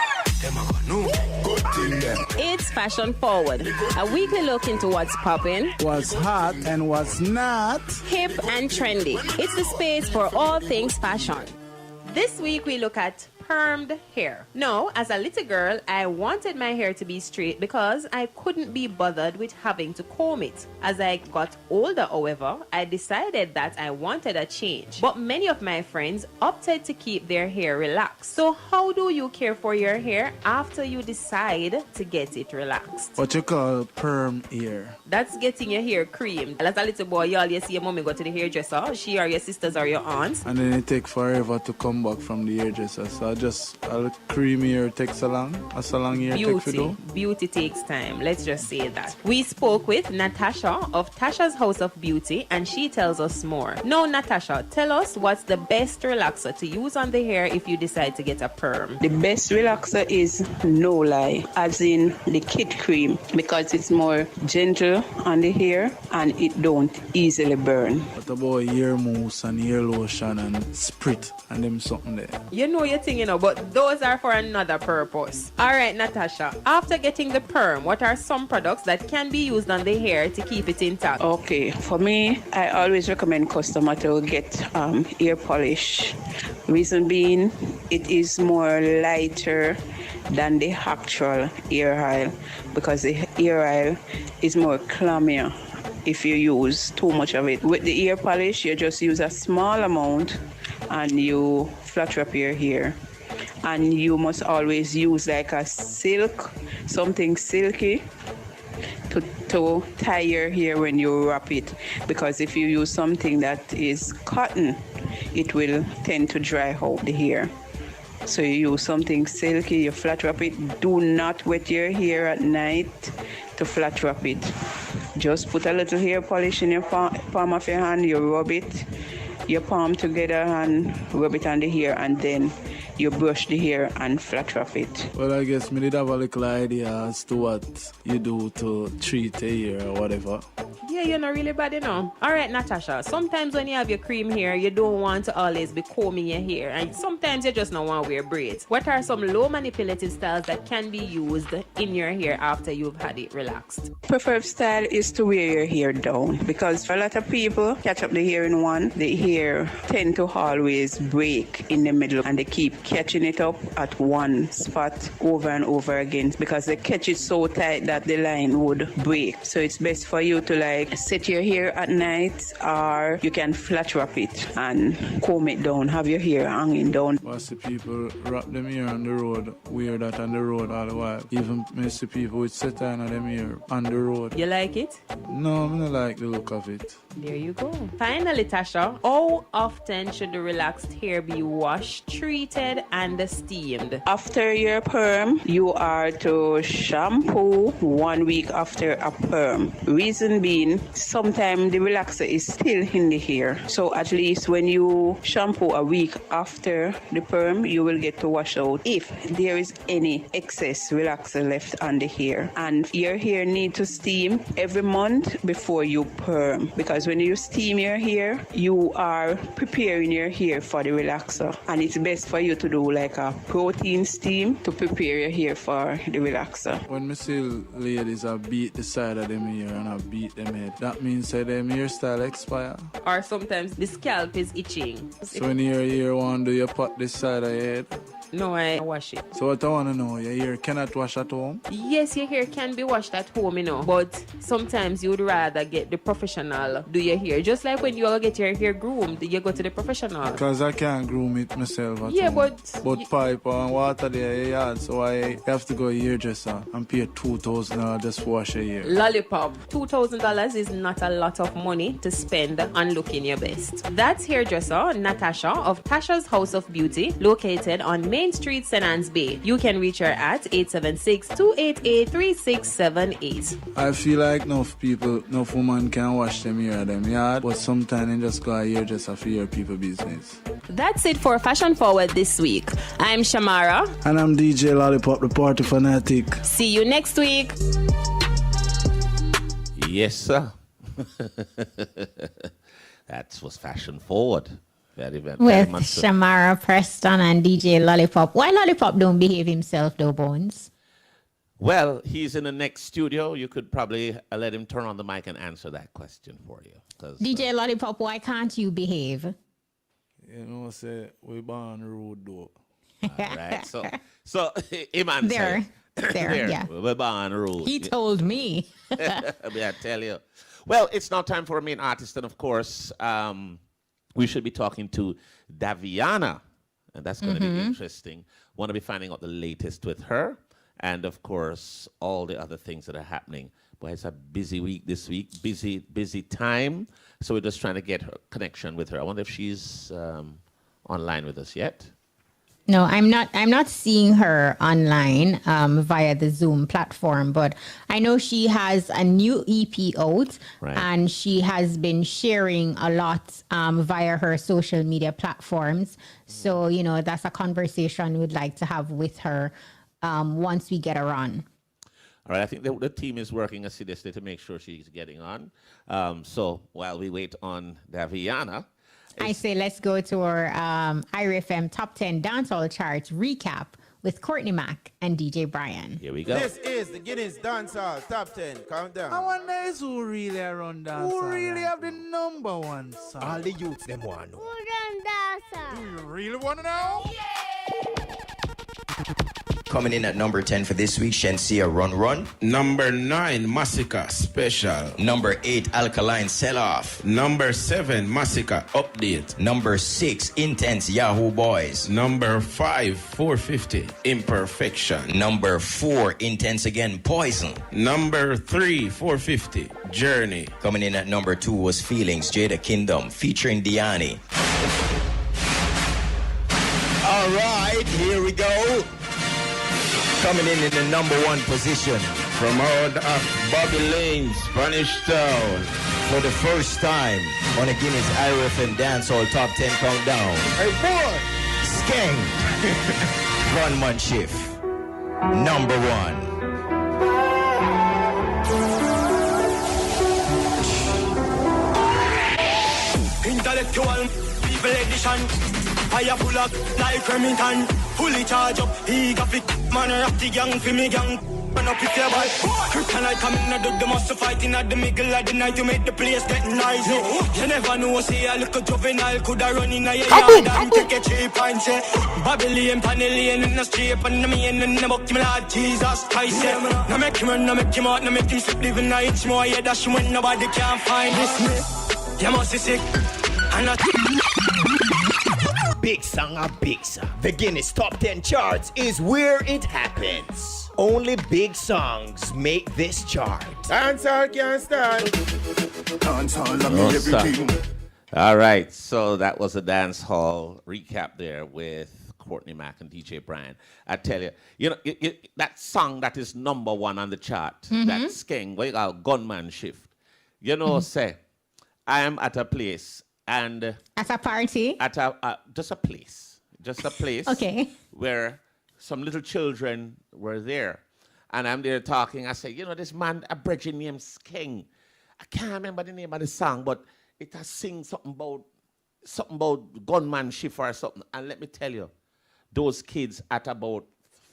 It's Fashion Forward, a weekly look into what's popping, what's hot and what's not, hip and trendy. It's the space for all things fashion. This week we look at permed hair. No, as a little girl, I wanted my hair to be straight because I couldn't be bothered with having to comb it. As I got older, however, I decided that I wanted a change. But many of my friends opted to keep their hair relaxed. So how do you care for your hair after you decide to get it relaxed? What you call perm hair? That's getting your hair creamed. As a little boy, you always see your mommy go to the hairdresser. She or your sisters or your aunts. And then it takes forever to come back from the hairdresser. So just a cream hair takes a long hair takes to do. Beauty takes time. Let's just say that. We spoke with Natasha of Tasha's House of Beauty and she tells us more. Now, Natasha, tell us what's the best relaxer to use on the hair if you decide to get a perm. The best relaxer is No Lie, as in the kid cream, because it's more gentle on the hair and it don't easily burn. What about hair mousse and hair lotion and sprit and them something there? You know your thing, you know, but those are for another purpose. All right, Natasha, after getting the perm, what are some products that can be used on the hair to keep it intact? Okay, for me, I always recommend customer to get hair polish. Reason being, it is more lighter than the actual hair oil because the hair oil is more clammier if you use too much of it. With the hair polish, you just use a small amount and you flutter up your hair. And you must always use like a silk, something silky to tie your hair when you wrap it. Because if you use something that is cotton, it will tend to dry out the hair. So you use something silky, you flat wrap it. Do not wet your hair at night to flat wrap it. Just put a little hair polish in your palm of your hand, you rub it, your palm together and rub it on the hair, and then you brush the hair and flat wrap it. Well, I guess me did have a little idea as to what you do to treat a hair or whatever. Yeah, you're not really bad, you know. All right, Natasha, sometimes when you have your cream hair, you don't want to always be combing your hair, and sometimes you just don't want to wear braids. What are some low manipulative styles that can be used in your hair after you've had it relaxed? Preferred style is to wear your hair down, because for a lot of people catch up the hair in one, the hair tend to always break in the middle, and they keep catching it up at one spot over and over again because they catch it so tight that the line would break. So it's best for you to like set your hair at night, or you can flat wrap it and comb it down, have your hair hanging down. I see people wrap them hair on the road, wear that on the road all the while. Even I see people with set on them hair on the road. You like it? No, I don't like the look of it. There you go. Finally, Tasha, how how often should the relaxed hair be washed, treated, and steamed? After your perm, you are to shampoo 1 week after a perm. Reason being, sometimes the relaxer is still in the hair. So at least when you shampoo a week after the perm, you will get to wash out if there is any excess relaxer left on the hair. And your hair need to steam every month before you perm, because when you steam your hair, you are preparing your hair for the relaxer. And it's best for you to do like a protein steam to prepare your hair for the relaxer. When me see ladies I beat the side of them hair and I beat them head, that means that them hairstyle expire. Or sometimes the scalp is itching. So when your hair want do you pot this side of your head? No, I wash it. So what I want to know, your hair cannot wash at home? Yes, your hair can be washed at home, but sometimes you would rather get the professional do your hair. Just like when you get your hair groomed, you go to the professional. Because I can't groom it myself at yeah, home. But pipe and water there in your yard, so I have to go hairdresser and pay $2,000 just for wash your hair. Lollipop, $2,000 is not a lot of money to spend on looking your best. That's hairdresser Natasha of Tasha's House of Beauty, located on Main Street, St. Anne's Bay. You can reach her at 876-288-3678. I feel like enough women can wash them hair at them yard, but sometimes they just go here just for your people business. That's it for Fashion Forward this week. I'm Shamara. And I'm DJ Lollipop, the party fanatic. See you next week. Yes, sir. That was Fashion Forward. Very With much so. Shamara Preston and DJ Lollipop. Why Lollipop don't behave himself though, Bones? Well, he's in the next studio. You could probably let him turn on the mic and answer that question for you. DJ Lollipop, why can't you behave? You know, say we born rude though. All right. So Iman There, yeah. We're born rude. He told me. I tell you. Well, it's now time for a main artist, and of course, we should be talking to Daviana, and that's going to be interesting. Want to be finding out the latest with her, and of course, all the other things that are happening. Boy, it's a busy week this week, busy time. So we're just trying to get her connection with her. I wonder if she's online with us yet. No, I'm not seeing her online via the Zoom platform, but I know she has a new EP out, and she has been sharing a lot via her social media platforms. So, that's a conversation we'd like to have with her once we get her on. All right, I think the team is working assiduously to make sure she's getting on. So while we wait on Daviana, I say let's go to our IRIE FM Top 10 Dancehall Charts recap with Courtney Mack and DJ Brian. Here we go. This is the Guinness Dancehall Top 10 Countdown. I wonder is who really are on dancehall. Who really have the number one song? All the youths them want to know. Who done dancehall? Do you really want to know? Yeah. Coming in at number 10 for this week, Shensia Run Run. Number 9, Massacre Special. Number 8, Alkaline Sell Off. Number 7, Massacre Update. Number 6, Intense Yahoo Boys. Number 5, 450, Imperfection. Number 4, Intense Again, Poison. Number 3, 450, Journey. Coming in at number 2 was Feelings, Jada Kingdom, featuring Diani. All right, here we go. Coming in the number 1 position. From out of Bobby Lane, Spanish Town. For the first time on a Guinness IRIE FM Dancehall Top 10 Countdown. Hey, boy! Skeng. Gunman Shift. Number 1. Intellectual people edition. Fire full up like Remington. Fully charge up, he got it. Man, rock the gang for me gang. Run up with your boy. Kryptonite coming out of the muscle fighting at the middle of the night. You make the place get noisy. You never know, see a little juvenile coulda run in a yard and take a cheap and say Babylon, Panellian in the street and the man in the book, my Lord Jesus Christ. Now make him run, now make him out, now make him slip, living a inch more. Yeah, that's when nobody can find this me. You must be sick. And Big song or big song. The Guinness Top 10 Charts is where it happens. Only big songs make this chart. Dancehall can't stand. Dancehall, I No, mean everything. All right, so that was a dance hall recap there with Courtney Mack and DJ Brian. I tell you, that song that is number one on the chart, that Skeng, what you call Gunman Shift. Say, I am at a place and... At a party? At just a place. Okay. Where some little children were there. And I'm there talking. I say, this man, a bridge named Skeng. I can't remember the name of the song, but it has sing something about gunman shift or something. And let me tell you, those kids at about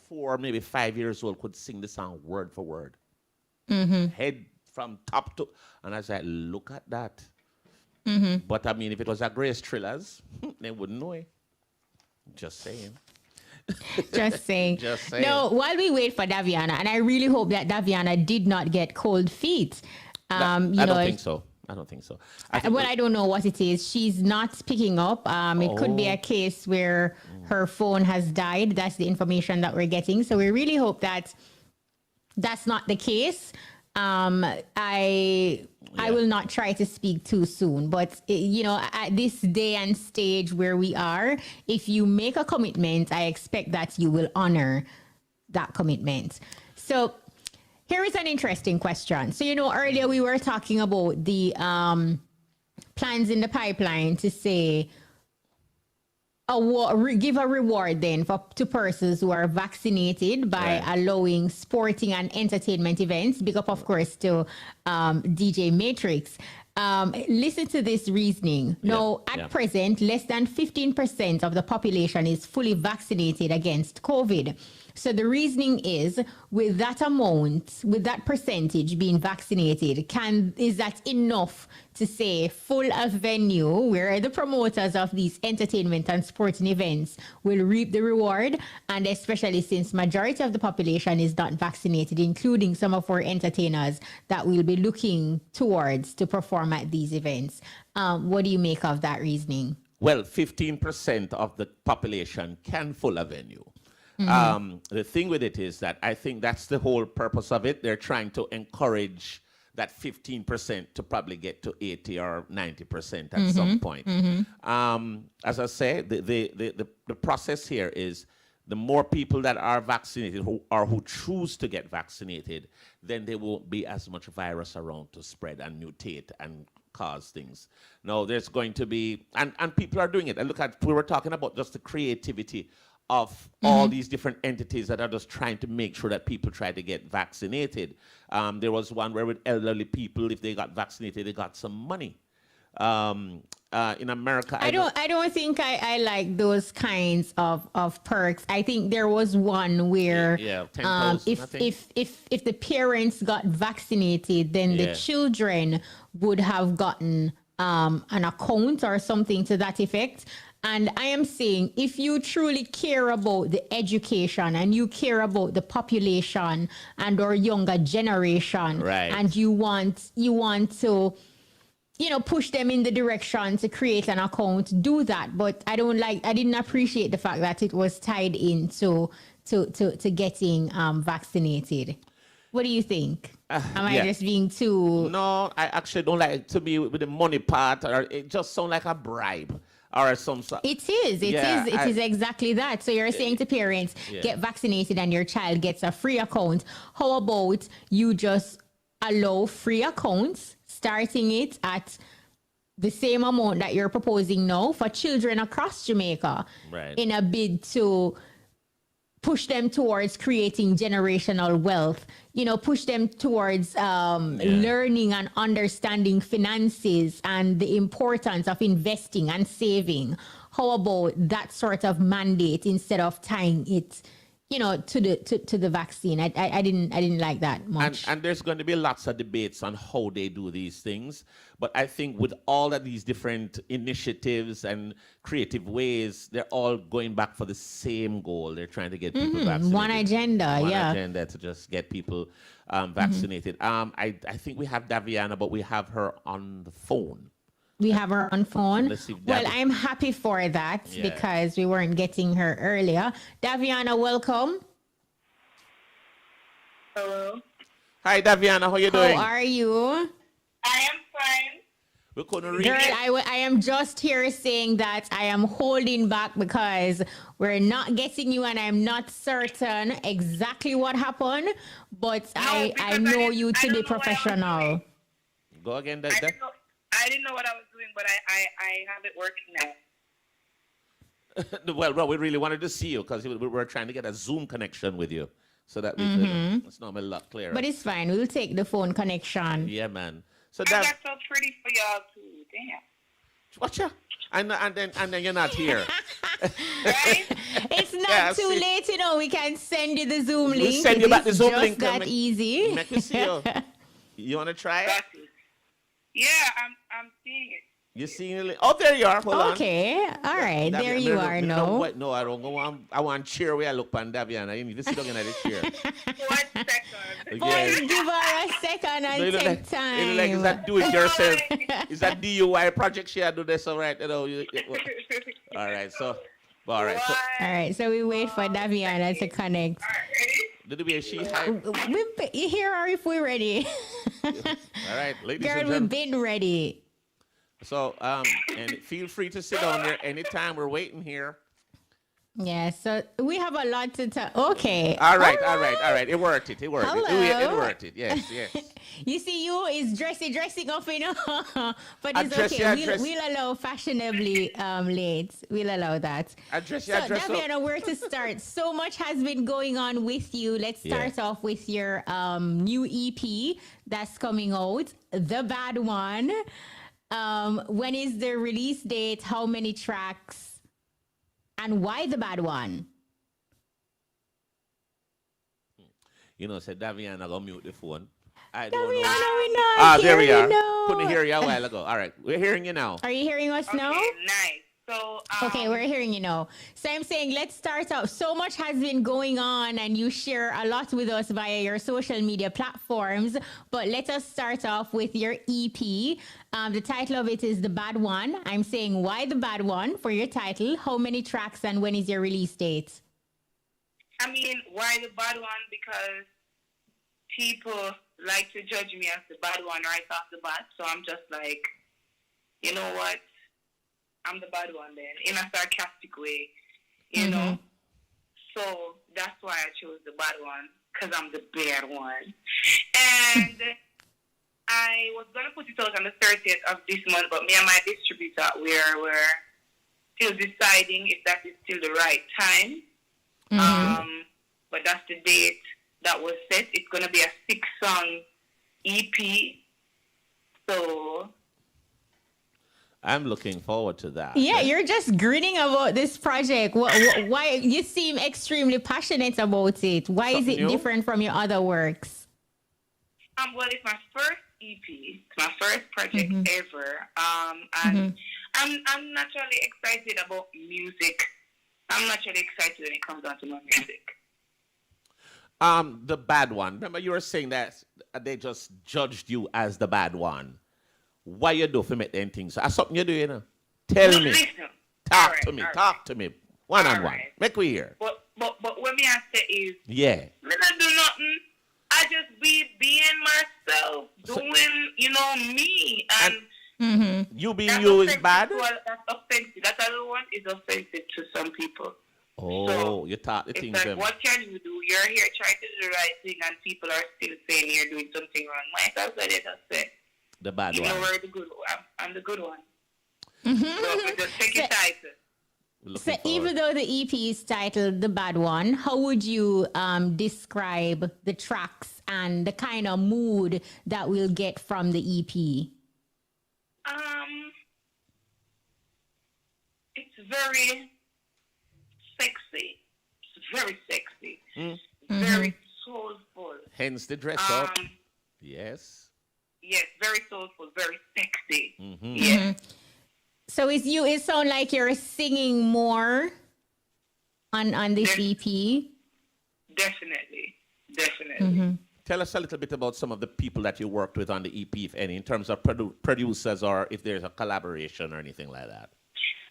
4, maybe 5 years old could sing the song word for word. Head from top to... And I said, look at that. But I mean, if it was a Grace Thrillers, they wouldn't know it. Just saying. Just saying. Just saying. No, while we wait for Daviana, and I really hope that Daviana did not get cold feet. I don't think so. I don't know what it is. She's not picking up. It could be a case where her phone has died. That's the information that we're getting. So we really hope that that's not the case. I will not try to speak too soon, but at this day and stage where we are, if you make a commitment, I expect that you will honor that commitment. So here is an interesting question. So, earlier we were talking about the plans in the pipeline to say, give a reward then to persons who are vaccinated by allowing sporting and entertainment events. Big up, of course, to DJ Matrix. Listen to this reasoning. At present, less than 15% of the population is fully vaccinated against COVID. So the reasoning is, with that amount, with that percentage being vaccinated, is that enough to say full of venue where the promoters of these entertainment and sporting events will reap the reward, and especially since majority of the population is not vaccinated, including some of our entertainers that we'll be looking towards to perform at these events. What do you make of that reasoning? Well, 15% of the population can full a venue. The thing with it is that I think that's the whole purpose of it. They're trying to encourage that 15% to probably get to 80 or 90% at some point. As I say, the process here is the more people that are vaccinated who choose to get vaccinated, then there won't be as much virus around to spread and mutate and cause things. No, there's going to be, and people are doing it. And we were talking about just the creativity of all these different entities that are just trying to make sure that people try to get vaccinated. There was one where with elderly people, if they got vaccinated, they got some money. In America, I don't think I like those kinds of perks. I think there was one where if the parents got vaccinated, then the children would have gotten an account or something to that effect. And I am saying, if you truly care about the education and you care about the population and our younger generation, and you want to, push them in the direction to create an account, do that. But I didn't appreciate the fact that it was tied into to getting vaccinated. What do you think? Am I just being too? No, I actually don't like it to be with the money part, or it just sounds like a bribe. Or some It is exactly that. So you're saying to parents, get vaccinated and your child gets a free account. How about you just allow free accounts, starting it at the same amount that you're proposing now for children across Jamaica, in a bid to push them towards creating generational wealth, push them towards learning and understanding finances and the importance of investing and saving. How about that sort of mandate instead of tying it, to the vaccine? I didn't like that much. And there's going to be lots of debates on how they do these things. But I think with all of these different initiatives and creative ways, they're all going back for the same goal. They're trying to get people vaccinated. One agenda, One agenda to just get people vaccinated. I think we have Daviana, but we have her on the phone. We have her on phone. Well, I'm happy for that because we weren't getting her earlier. Daviana, welcome. Hello. Hi, Daviana. How you doing? How are you? I am fine. We couldn't reach Girl, it. I am just here saying that I am holding back because we're not getting you, and I'm not certain exactly what happened, but I know you to be professional. Go again, I didn't know what I was doing, but I have it working now. Well, we really wanted to see you because we were trying to get a Zoom connection with you so that we could. It's not a lot clearer. But it's fine. We'll take the phone connection. Yeah, man. So I got so pretty for y'all too. Damn. Watcha. And then you're not here. It's not too late, you know. We can send you the Zoom link. We'll send you back the Zoom just link. That easy. Make me see you. You want to try it? Yeah, I'm seeing it. You seeing it? Oh, there you are. Hold on. Okay. All right. There you are. No. No, I don't go on. I want chair where I look on Daviana. You need to sit down in the chair. 1 second. Boys, give her a second and take time. Is that do it yourself? Is that DUI project she do this all right? All right. So, all right. So we wait for Daviana to connect. Did it be a she? Hi. You hear her if we're ready. All right, ladies and Girl, gentlemen. we've been ready. So, and feel free to sit down there anytime. We're waiting here. Yeah, so we have a lot to talk. Okay. All right. It worked. It worked. Hello. It worked. Yes. You see, you is dressing up, you know. But it's dress, okay. yeah, We'll allow fashionably late. We'll allow that. Daviana, where to start? So much has been going on with you. Let's start off with your new EP that's coming out, The Bad One. When is the release date? How many tracks? And why The Bad One? You know, said Daviana gonna mute the phone. I don't know. Ah, there we are. Couldn't hear you a while ago. All right, we're hearing you now. Are you hearing us now? Nice. So, okay, we're hearing you now. So I'm saying let's start out. So much has been going on, and you share a lot with us via your social media platforms. But let us start off with your EP. The title of it is The Bad One. I'm saying why The Bad One for your title. How many tracks and when is your release date? I mean, why The Bad One? Because people like to judge me as the bad one right off the bat. So I'm just like, you know what? I'm the bad one then, in a sarcastic way, you know? So that's why I chose The Bad One, because I'm the bad one. And I was going to put it out on the 30th of this month, but me and my distributor, we're still deciding if that is still the right time. But that's the date that was set. It's going to be a 6-song EP. So I'm looking forward to that. Yeah, you're just grinning about this project. Why you seem extremely passionate about it? Why is it different from your other works? Well, it's my first EP. It's my first project ever. And I'm naturally excited about music. I'm naturally excited when it comes down to my music. The bad one. Remember, you were saying that they just judged you as the bad one. Why you do for make them things? That's something you do, you know. Tell me. Listen. Talk to me. One on one. Make we hear. But what me I say is, yeah. Me not do nothing. I just be being myself, doing, me. And you being you is bad? That's offensive. That other one is offensive to some people. Oh, so you thought the it's things. like, what can you do? You're here trying to do the right thing, and people are still saying you're doing something wrong. Myself, I just say the bad one. We're the good one. I'm the good one. So we just take it title. So even though the EP is titled The Bad One, how would you describe the tracks and the kind of mood that we'll get from the EP? It's very sexy. It's very sexy. Very soulful. Hence the dress up. Yes. Yes, very soulful, very sexy. Yes. So it sound like you're singing more on this EP? Definitely. Tell us a little bit about some of the people that you worked with on the EP, if any, in terms of producers or if there's a collaboration or anything like that.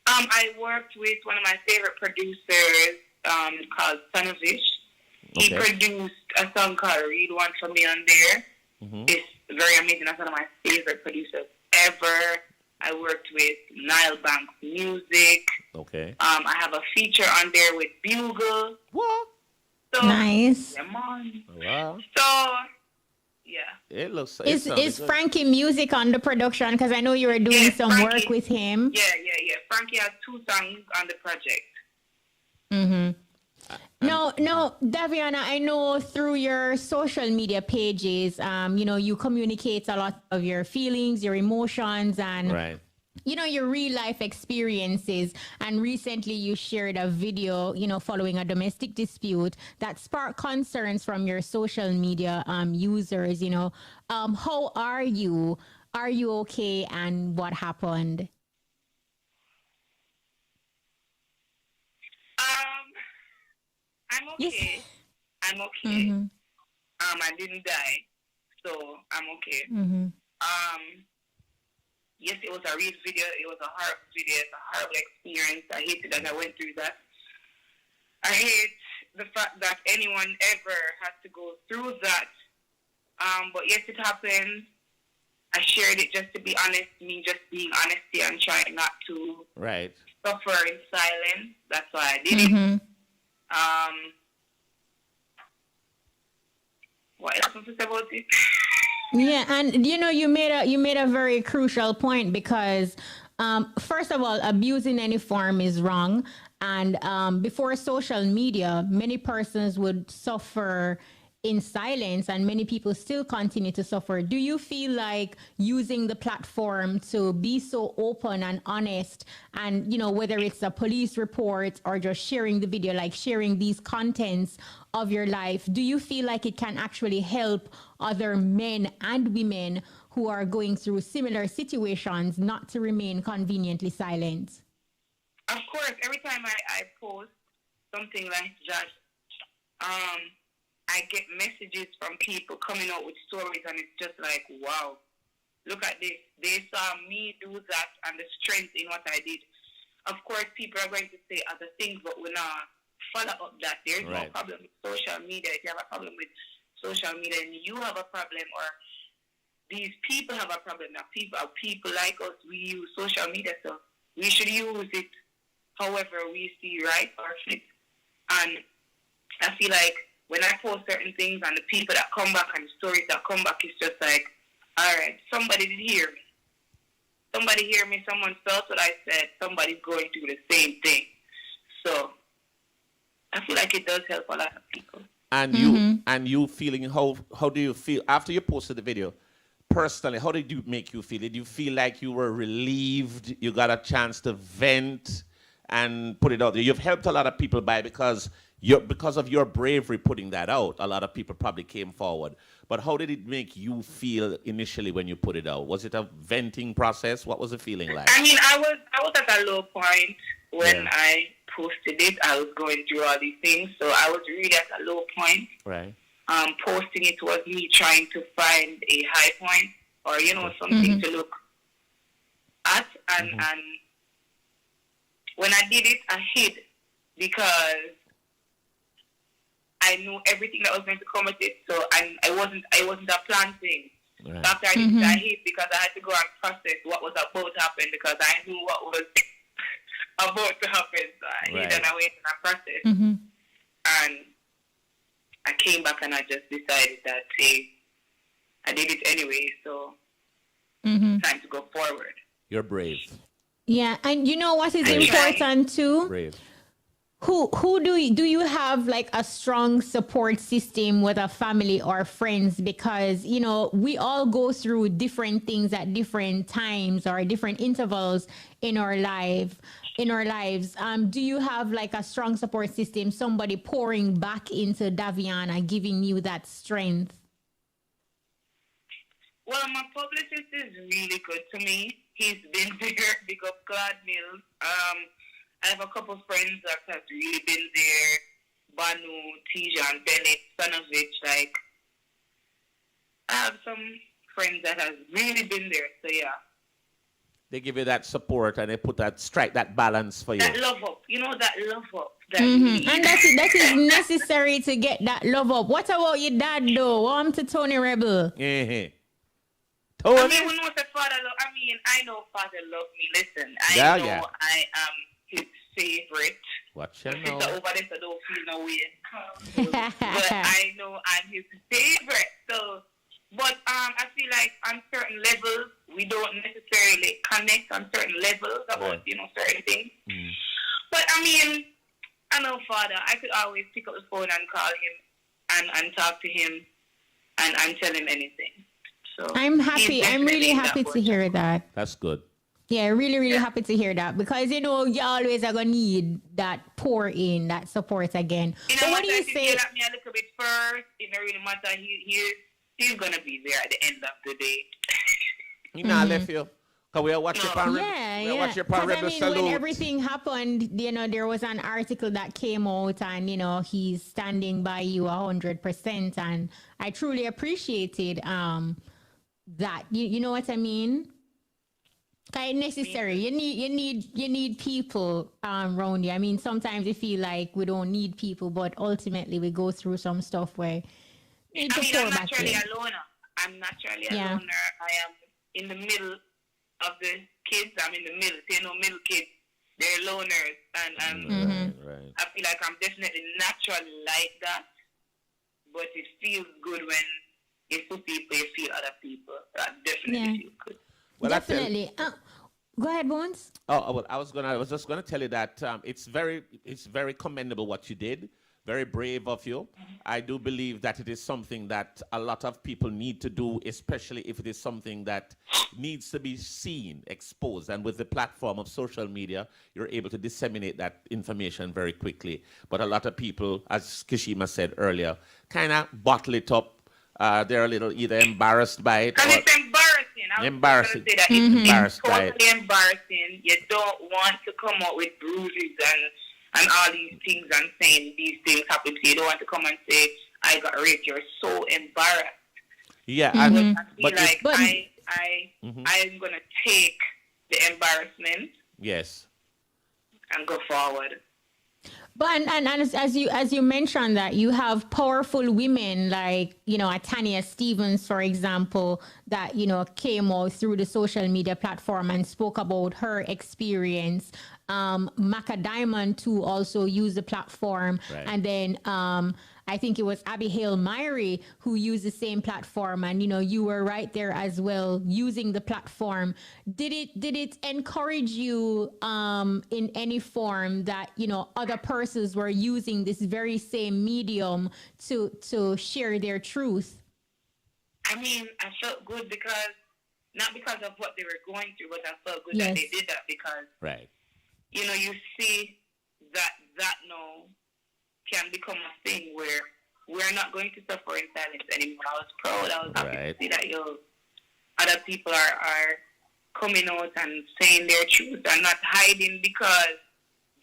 I worked with one of my favorite producers called Sonovish. He produced a song called Read One For Me on there. It's very amazing. That's one of my favorite producers ever. I worked with Nile Banks Music. Okay. I have a feature on there with Bugle. What? So, nice. Yeah, man. Wow. So, yeah. It looks. Is Frankie Music on the production? Because I know you were doing some work with him. Yeah. Frankie has 2 songs on the project. Mm-hmm. No, Daviana, I know through your social media pages, you communicate a lot of your feelings, your emotions, and right. Your real life experiences. And recently you shared a video, following a domestic dispute that sparked concerns from your social media users. How are you? Are you okay? And what happened? I'm okay. Yes. I'm okay. Mm-hmm. I didn't die, so I'm okay. Mm-hmm. Yes, it was a real video. It was a horrible video. It's a horrible experience. I hated that I went through that. I hate the fact that anyone ever has to go through that. But yes, it happened. I shared it just to be honest, me just being honesty and trying not to suffer in silence. That's why I did it. What else was to say about it? Yeah, and you made a very crucial point because first of all, abusing any form is wrong, and before social media, many persons would suffer in silence, and many people still continue to suffer. Do you feel like using the platform to be so open and honest, and whether it's a police report or just sharing the video, like sharing these contents of your life, do you feel like it can actually help other men and women who are going through similar situations not to remain conveniently silent? Of course, every time I post something like that, I get messages from people coming out with stories, and it's just like, wow, look at this. They saw me do that and the strength in what I did. Of course, people are going to say other things, but we're not follow up that. There's no problem with social media. If you have a problem with social media and you have a problem, or these people have a problem, now people like us, we use social media, so we should use it however we see right or fit. And I feel like when I post certain things and the people that come back and the stories that come back, it's just like, all right, somebody did hear me. Somebody hear me, someone felt what I said, somebody's going through the same thing. So I feel like it does help a lot of people. And you feeling, how do you feel after you posted the video? Personally, how did it make you feel? Did you feel like you were relieved, you got a chance to vent and put it out there? You've helped a lot of people because of your bravery putting that out. A lot of people probably came forward. But how did it make you feel initially when you put it out? Was it a venting process? What was the feeling like? I mean, I was at a low point when I posted it. I was going through all these things, so I was really at a low point. Right. Posting it was me trying to find a high point, or something to look at. And when I did it, I hid because I knew everything that was going to come with it. So I wasn't a planned thing. Right. So after I did it, I hid because I had to go and process what was about to happen, because I knew what was about to happen. So I hid and I waited and I processed. And I came back and I just decided that, hey, I did it anyway, so time to go forward. You're brave. Yeah, and you know what is important too? Brave. Who do you have like a strong support system with a family or friends? Because we all go through different things at different times or different intervals in our lives. Do you have like a strong support system, somebody pouring back into Daviana, giving you that strength? Well, my publicist is really good to me. He's been there. Big up Claude Mills. I have a couple friends that have really been there. Banu, Tijan, Bennett, Stanovich. Like, I have some friends that have really been there. So yeah. They give you that support and they strike that balance for you. That love up. That love up. And that is necessary to get that love up. What about your dad though? Tony Rebel. Tony. I mean, we know the Father love. I mean, I know Father love me. Listen, I know I am his favorite. Watch your Sister mouth. over there, so don't feel no way. But I know I'm his favorite. So, but I feel like on certain levels we don't necessarily connect on certain levels about certain things. But I mean, I know Father. I could always pick up the phone and call him and talk to him and tell him anything. So I'm happy. I'm really happy to hear that. That's good. Yeah, really, really happy to hear that because you always are gonna need that pour in, that support again. But what do you say? Yell at me a little bit first. It don't really matter. He's gonna be there at the end of the day. He not left you. Cause we are watching Rebel Salute. When everything happened, there was an article that came out, and he's standing by you 100%, and I truly appreciated that. You know what I mean? It's necessary. You need people around you. I mean, sometimes we feel like we don't need people, but ultimately we go through some stuff where I'm naturally a loner. I'm naturally a loner. I am in the middle of the kids. I'm in the middle. Middle kids, they're loners, and I feel like I'm definitely naturally like that. But it feels good when you see people, you feel other people. That definitely feels good. Well, definitely. Go ahead, Bones. Oh, well, I was just gonna tell you that it's very commendable what you did. Very brave of you. I do believe that it is something that a lot of people need to do, especially if it is something that needs to be seen, exposed. And with the platform of social media, you're able to disseminate that information very quickly. But a lot of people, as Kishima said earlier, kind of bottle it up. They're a little either embarrassed by it. Because it's embarrassing. Embarrassing. Say that it's totally embarrassing. You don't want to come out with bruises and all these things and saying these things happen to you. You don't want to come and say, I got raped. You're so embarrassed. Yeah. I feel like I'm going to take the embarrassment. Yes. And go forward. But and as you mentioned that you have powerful women like a Tanya Stevens, for example, that came out through the social media platform and spoke about her experience. Maca Diamond too also used the platform, and then I think it was Abigail Myrie who used the same platform, and you were right there as well using the platform. Did it encourage you in any form that other persons were using this very same medium to share their truth? I mean, I felt good not because of what they were going through, but I felt good that they did that because you see that now can become a thing where we're not going to suffer in silence anymore. I was proud. I was happy to see that other people are coming out and saying their truth and not hiding because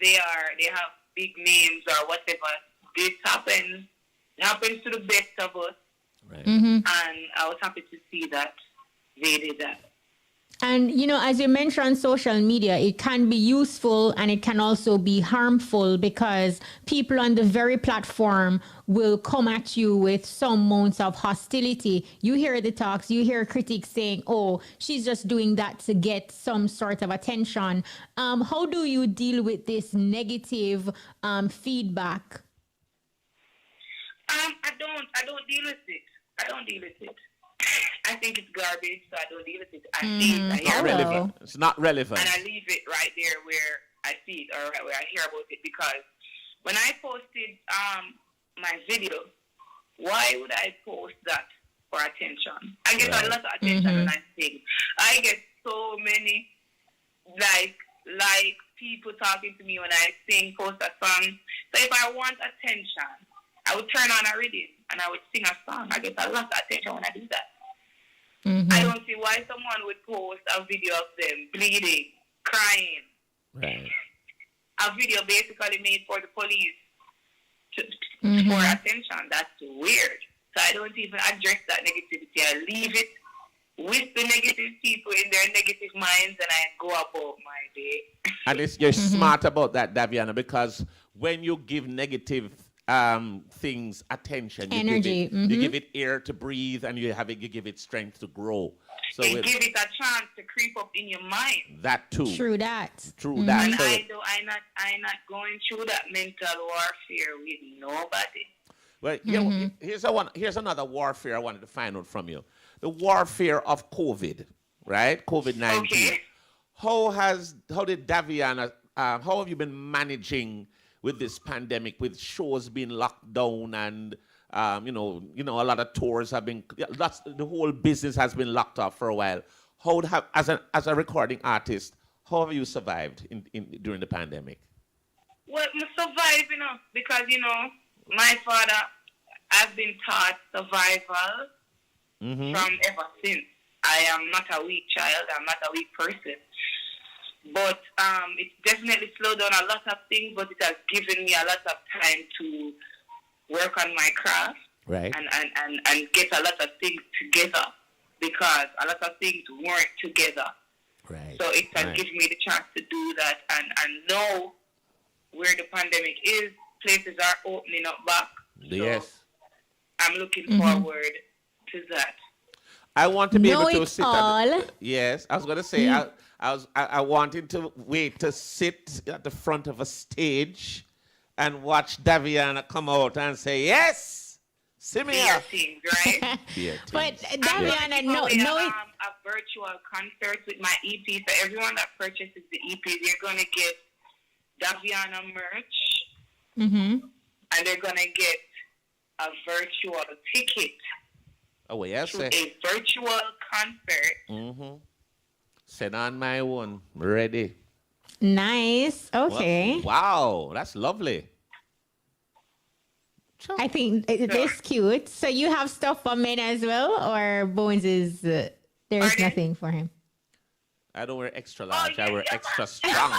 they have big names or whatever. This happens. It happens to the best of us. And I was happy to see that they did that. And, as you mentioned on social media, it can be useful and it can also be harmful because people on the very platform will come at you with some amounts of hostility. You hear the talks, you hear critics saying, oh, she's just doing that to get some sort of attention. How do you deal with this negative feedback? I don't deal with it. I don't deal with it. I think it's garbage, so I don't deal with it. I see it, I hear about it. It's not relevant. And I leave it right there where I see it or where I hear about it because when I posted my video, why would I post that for attention? I get a lot of attention when I sing. I get so many like people talking to me when I sing, post a song. So if I want attention, I would turn on a rhythm and I would sing a song. I get a lot of attention when I do that. I don't see why someone would post a video of them bleeding, crying. A video basically made for the police for attention. That's weird. So I don't even address that negativity. I leave it with the negative people in their negative minds and I go about my day. And you're smart about that, Daviana, because when you give negative things attention. Energy. You give it air to breathe, and you give it strength to grow. So it give it a chance to creep up in your mind. That too. True that. That. And So I'm not going through that mental warfare with nobody. Well, here's another warfare I wanted to find out from you. The warfare of COVID, right? COVID-19. Okay. How did Daviana, how have you been managing with this pandemic, with shows being locked down and, a lot of tours have been, the whole business has been locked off for a while. As a recording artist, how have you survived during the pandemic? Well, I survive, because, my father has been taught survival from ever since. I am not a weak child. I'm not a weak person. But it's definitely slowed down a lot of things, but it has given me a lot of time to work on my craft, right, and get a lot of things together, because a lot of things weren't together. Right. So it has given me the chance to do that and know where the pandemic is. Places are opening up back. Yes. So I'm looking forward to that. I want to be able to sit all. Yes, I was going to say, I wanted to wait to sit at the front of a stage and watch Daviana come out and say, yes, see me here. Right? But Daviana, no. A virtual concert with my EP. So everyone that purchases the EP, they're going to get Daviana merch. And they're going to get a virtual ticket to a virtual concert. Set on my one. Ready. Nice. Okay. Wow, that's lovely. I think this cute. So you have stuff for men as well, or Bones is there's nothing for him? I don't wear extra large. I wear extra strong.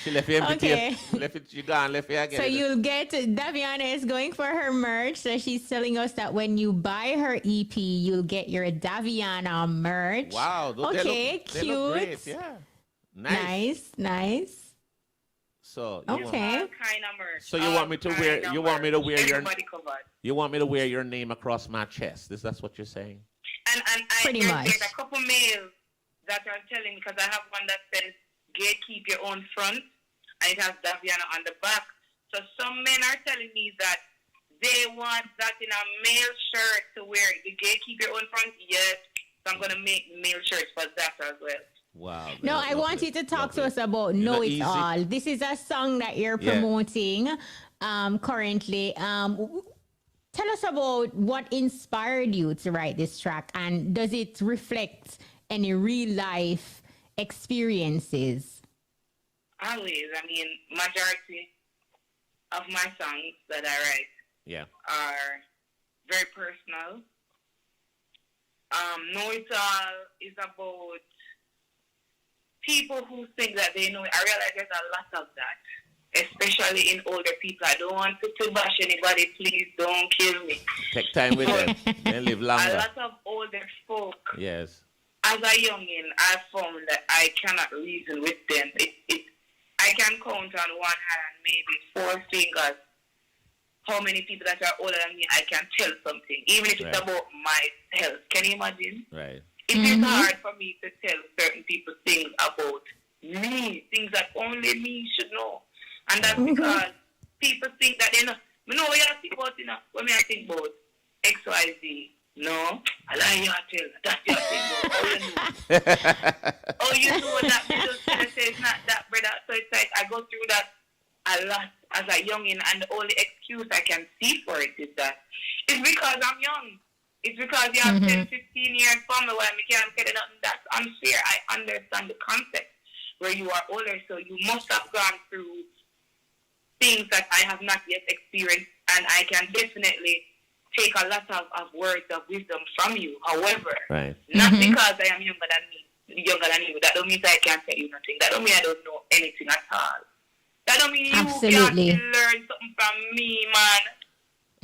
She left you empty. Okay. Left it. You gone. Left it again. So you'll get Daviana is going for her merch. So she's telling us that when you buy her EP, you'll get your Daviana merch. Wow. Okay. They look great. Yeah. Nice. So All kind of merch. So you want me to wear? You want me to wear your? Everybody covered. You want me to wear your name across my chest? That's what you're saying? And there's a couple mails that are telling me, because I have one that says "Gatekeep your own front," and it has Daviana on the back. So some men are telling me that they want that in a male shirt to wear. The "Gatekeep your own front," yes. So I'm gonna make male shirts for that as well. Wow. No, I want you to talk to us about Know It All. This is a song that you're promoting currently. Tell us about what inspired you to write this track, and does it reflect any real life experiences? Always. I mean, majority of my songs that I write are very personal. Know It All is about people who think that they know it. I realize there's a lot of that, especially in older people. I don't want to bash anybody. Please don't kill me. Take time with them. They live longer. A lot of older folk. Yes. As a youngin, I found that I cannot reason with them. I can count on one hand, maybe 4 fingers, how many people that are older than me I can tell something, even if it's about my health. Can you imagine? Right. It is hard for me to tell certain people things about me, things that only me should know. And that's because people think that they know. Me know what you think about, when I think about X, Y, Z. No, I lie you tell. That's your thing, oh, you know that middle school says not that, brother. So it's like I go through that a lot as a youngin, and the only excuse I can see for it is that it's because I'm young. It's because you have 10, 15 years from me where I can't get nothing. That's unfair. I understand the context where you are older, so you must have gone through things that I have not yet experienced, and I can definitely take a lot of words of wisdom from you. However, not because I am younger than you. That don't mean that I can't tell you nothing. That don't mean I don't know anything at all. That don't mean you can't learn something from me, man.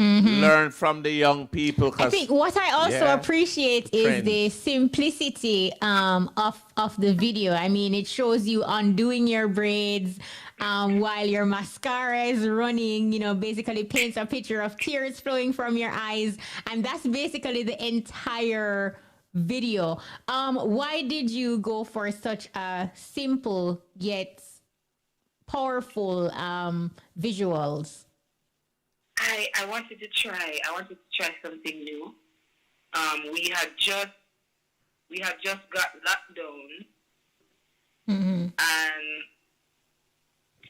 Learn from the young people. I think what I also appreciate is Trends. the simplicity of the video. I mean, it shows you undoing your braids while your mascara is running, basically paints a picture of tears flowing from your eyes. And that's basically the entire video. Why did you go for such a simple yet powerful visuals? I wanted to try something new. We had just got locked down, and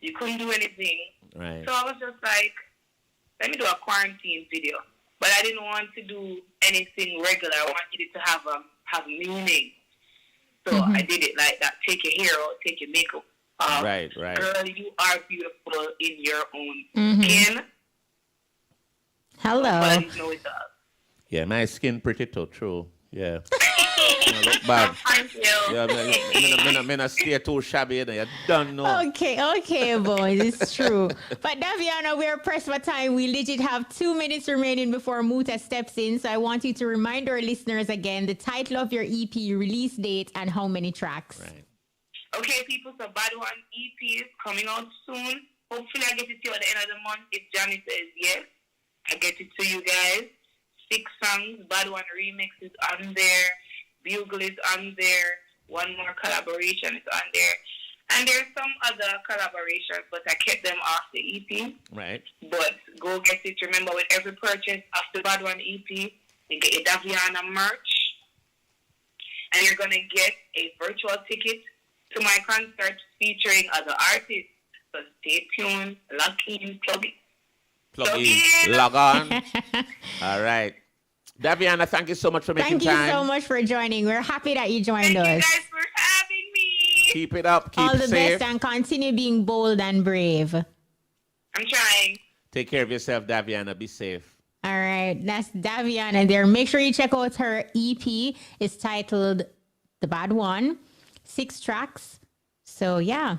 you couldn't do anything. Right. So I was just like, let me do a quarantine video. But I didn't want to do anything regular. I wanted it to have meaning. So I did it like that. Take your hair out, take your makeup off. Right. Girl, you are beautiful in your own skin. Hello. But I didn't know it does. Yeah, my skin pretty too, true. Yeah. I look bad. Thank you. Yeah, I'm not stay too shabby. You don't know. Okay, boys, it's true. But Daviana, we're pressed for time. We legit have 2 minutes remaining before Muta steps in. So I want you to remind our listeners again the title of your EP, release date, and how many tracks. Right. Okay, people, so Bad One EP is coming out soon. Hopefully I get it to you at the end of the month. If Johnny says yes, I get it to you guys. 6 songs, Bad One remix is on there. Bugle is on there. One more collaboration is on there. And there's some other collaborations, but I kept them off the EP. Right. But go get it. Remember, with every purchase of the Bad One EP, you get your Daviana merch. And you're going to get a virtual ticket to my concert featuring other artists. So stay tuned, log in, plug in. Log on. All right. Daviana, thank you so much for making time. Thank you so much for joining. We're happy that you joined us. Thank you guys for having me. Keep it up. Keep all the safe. best and continue being bold and brave. I'm trying. Take care of yourself, Daviana. Be safe. All right. That's Daviana there. Make sure you check out her EP. It's titled The Bad One. 6 tracks. So, yeah.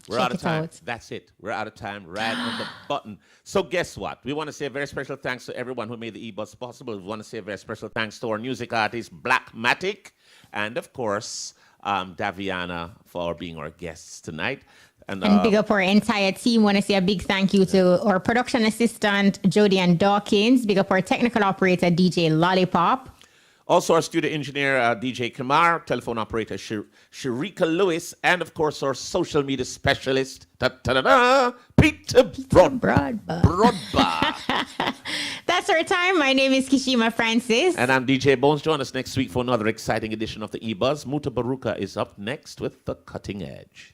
We're out of time. That's it. We're out of time. Right on the button. So guess what? We want to say a very special thanks to everyone who made the EBUZZ possible. We want to say a very special thanks to our music artist, Blackmatic, and of course, Daviana for being our guests tonight. And big up our entire team. Want to say a big thank you to our production assistant, Jody and Dawkins. Big up our technical operator, DJ Lollipop. Also, our studio engineer, DJ Kamar, telephone operator, Sharika Lewis, and of course, our social media specialist, Peter Broadbar. That's our time. My name is Kishima Francis. And I'm DJ Bones. Join us next week for another exciting edition of the EBUZZ. Muta Baruka is up next with The Cutting Edge.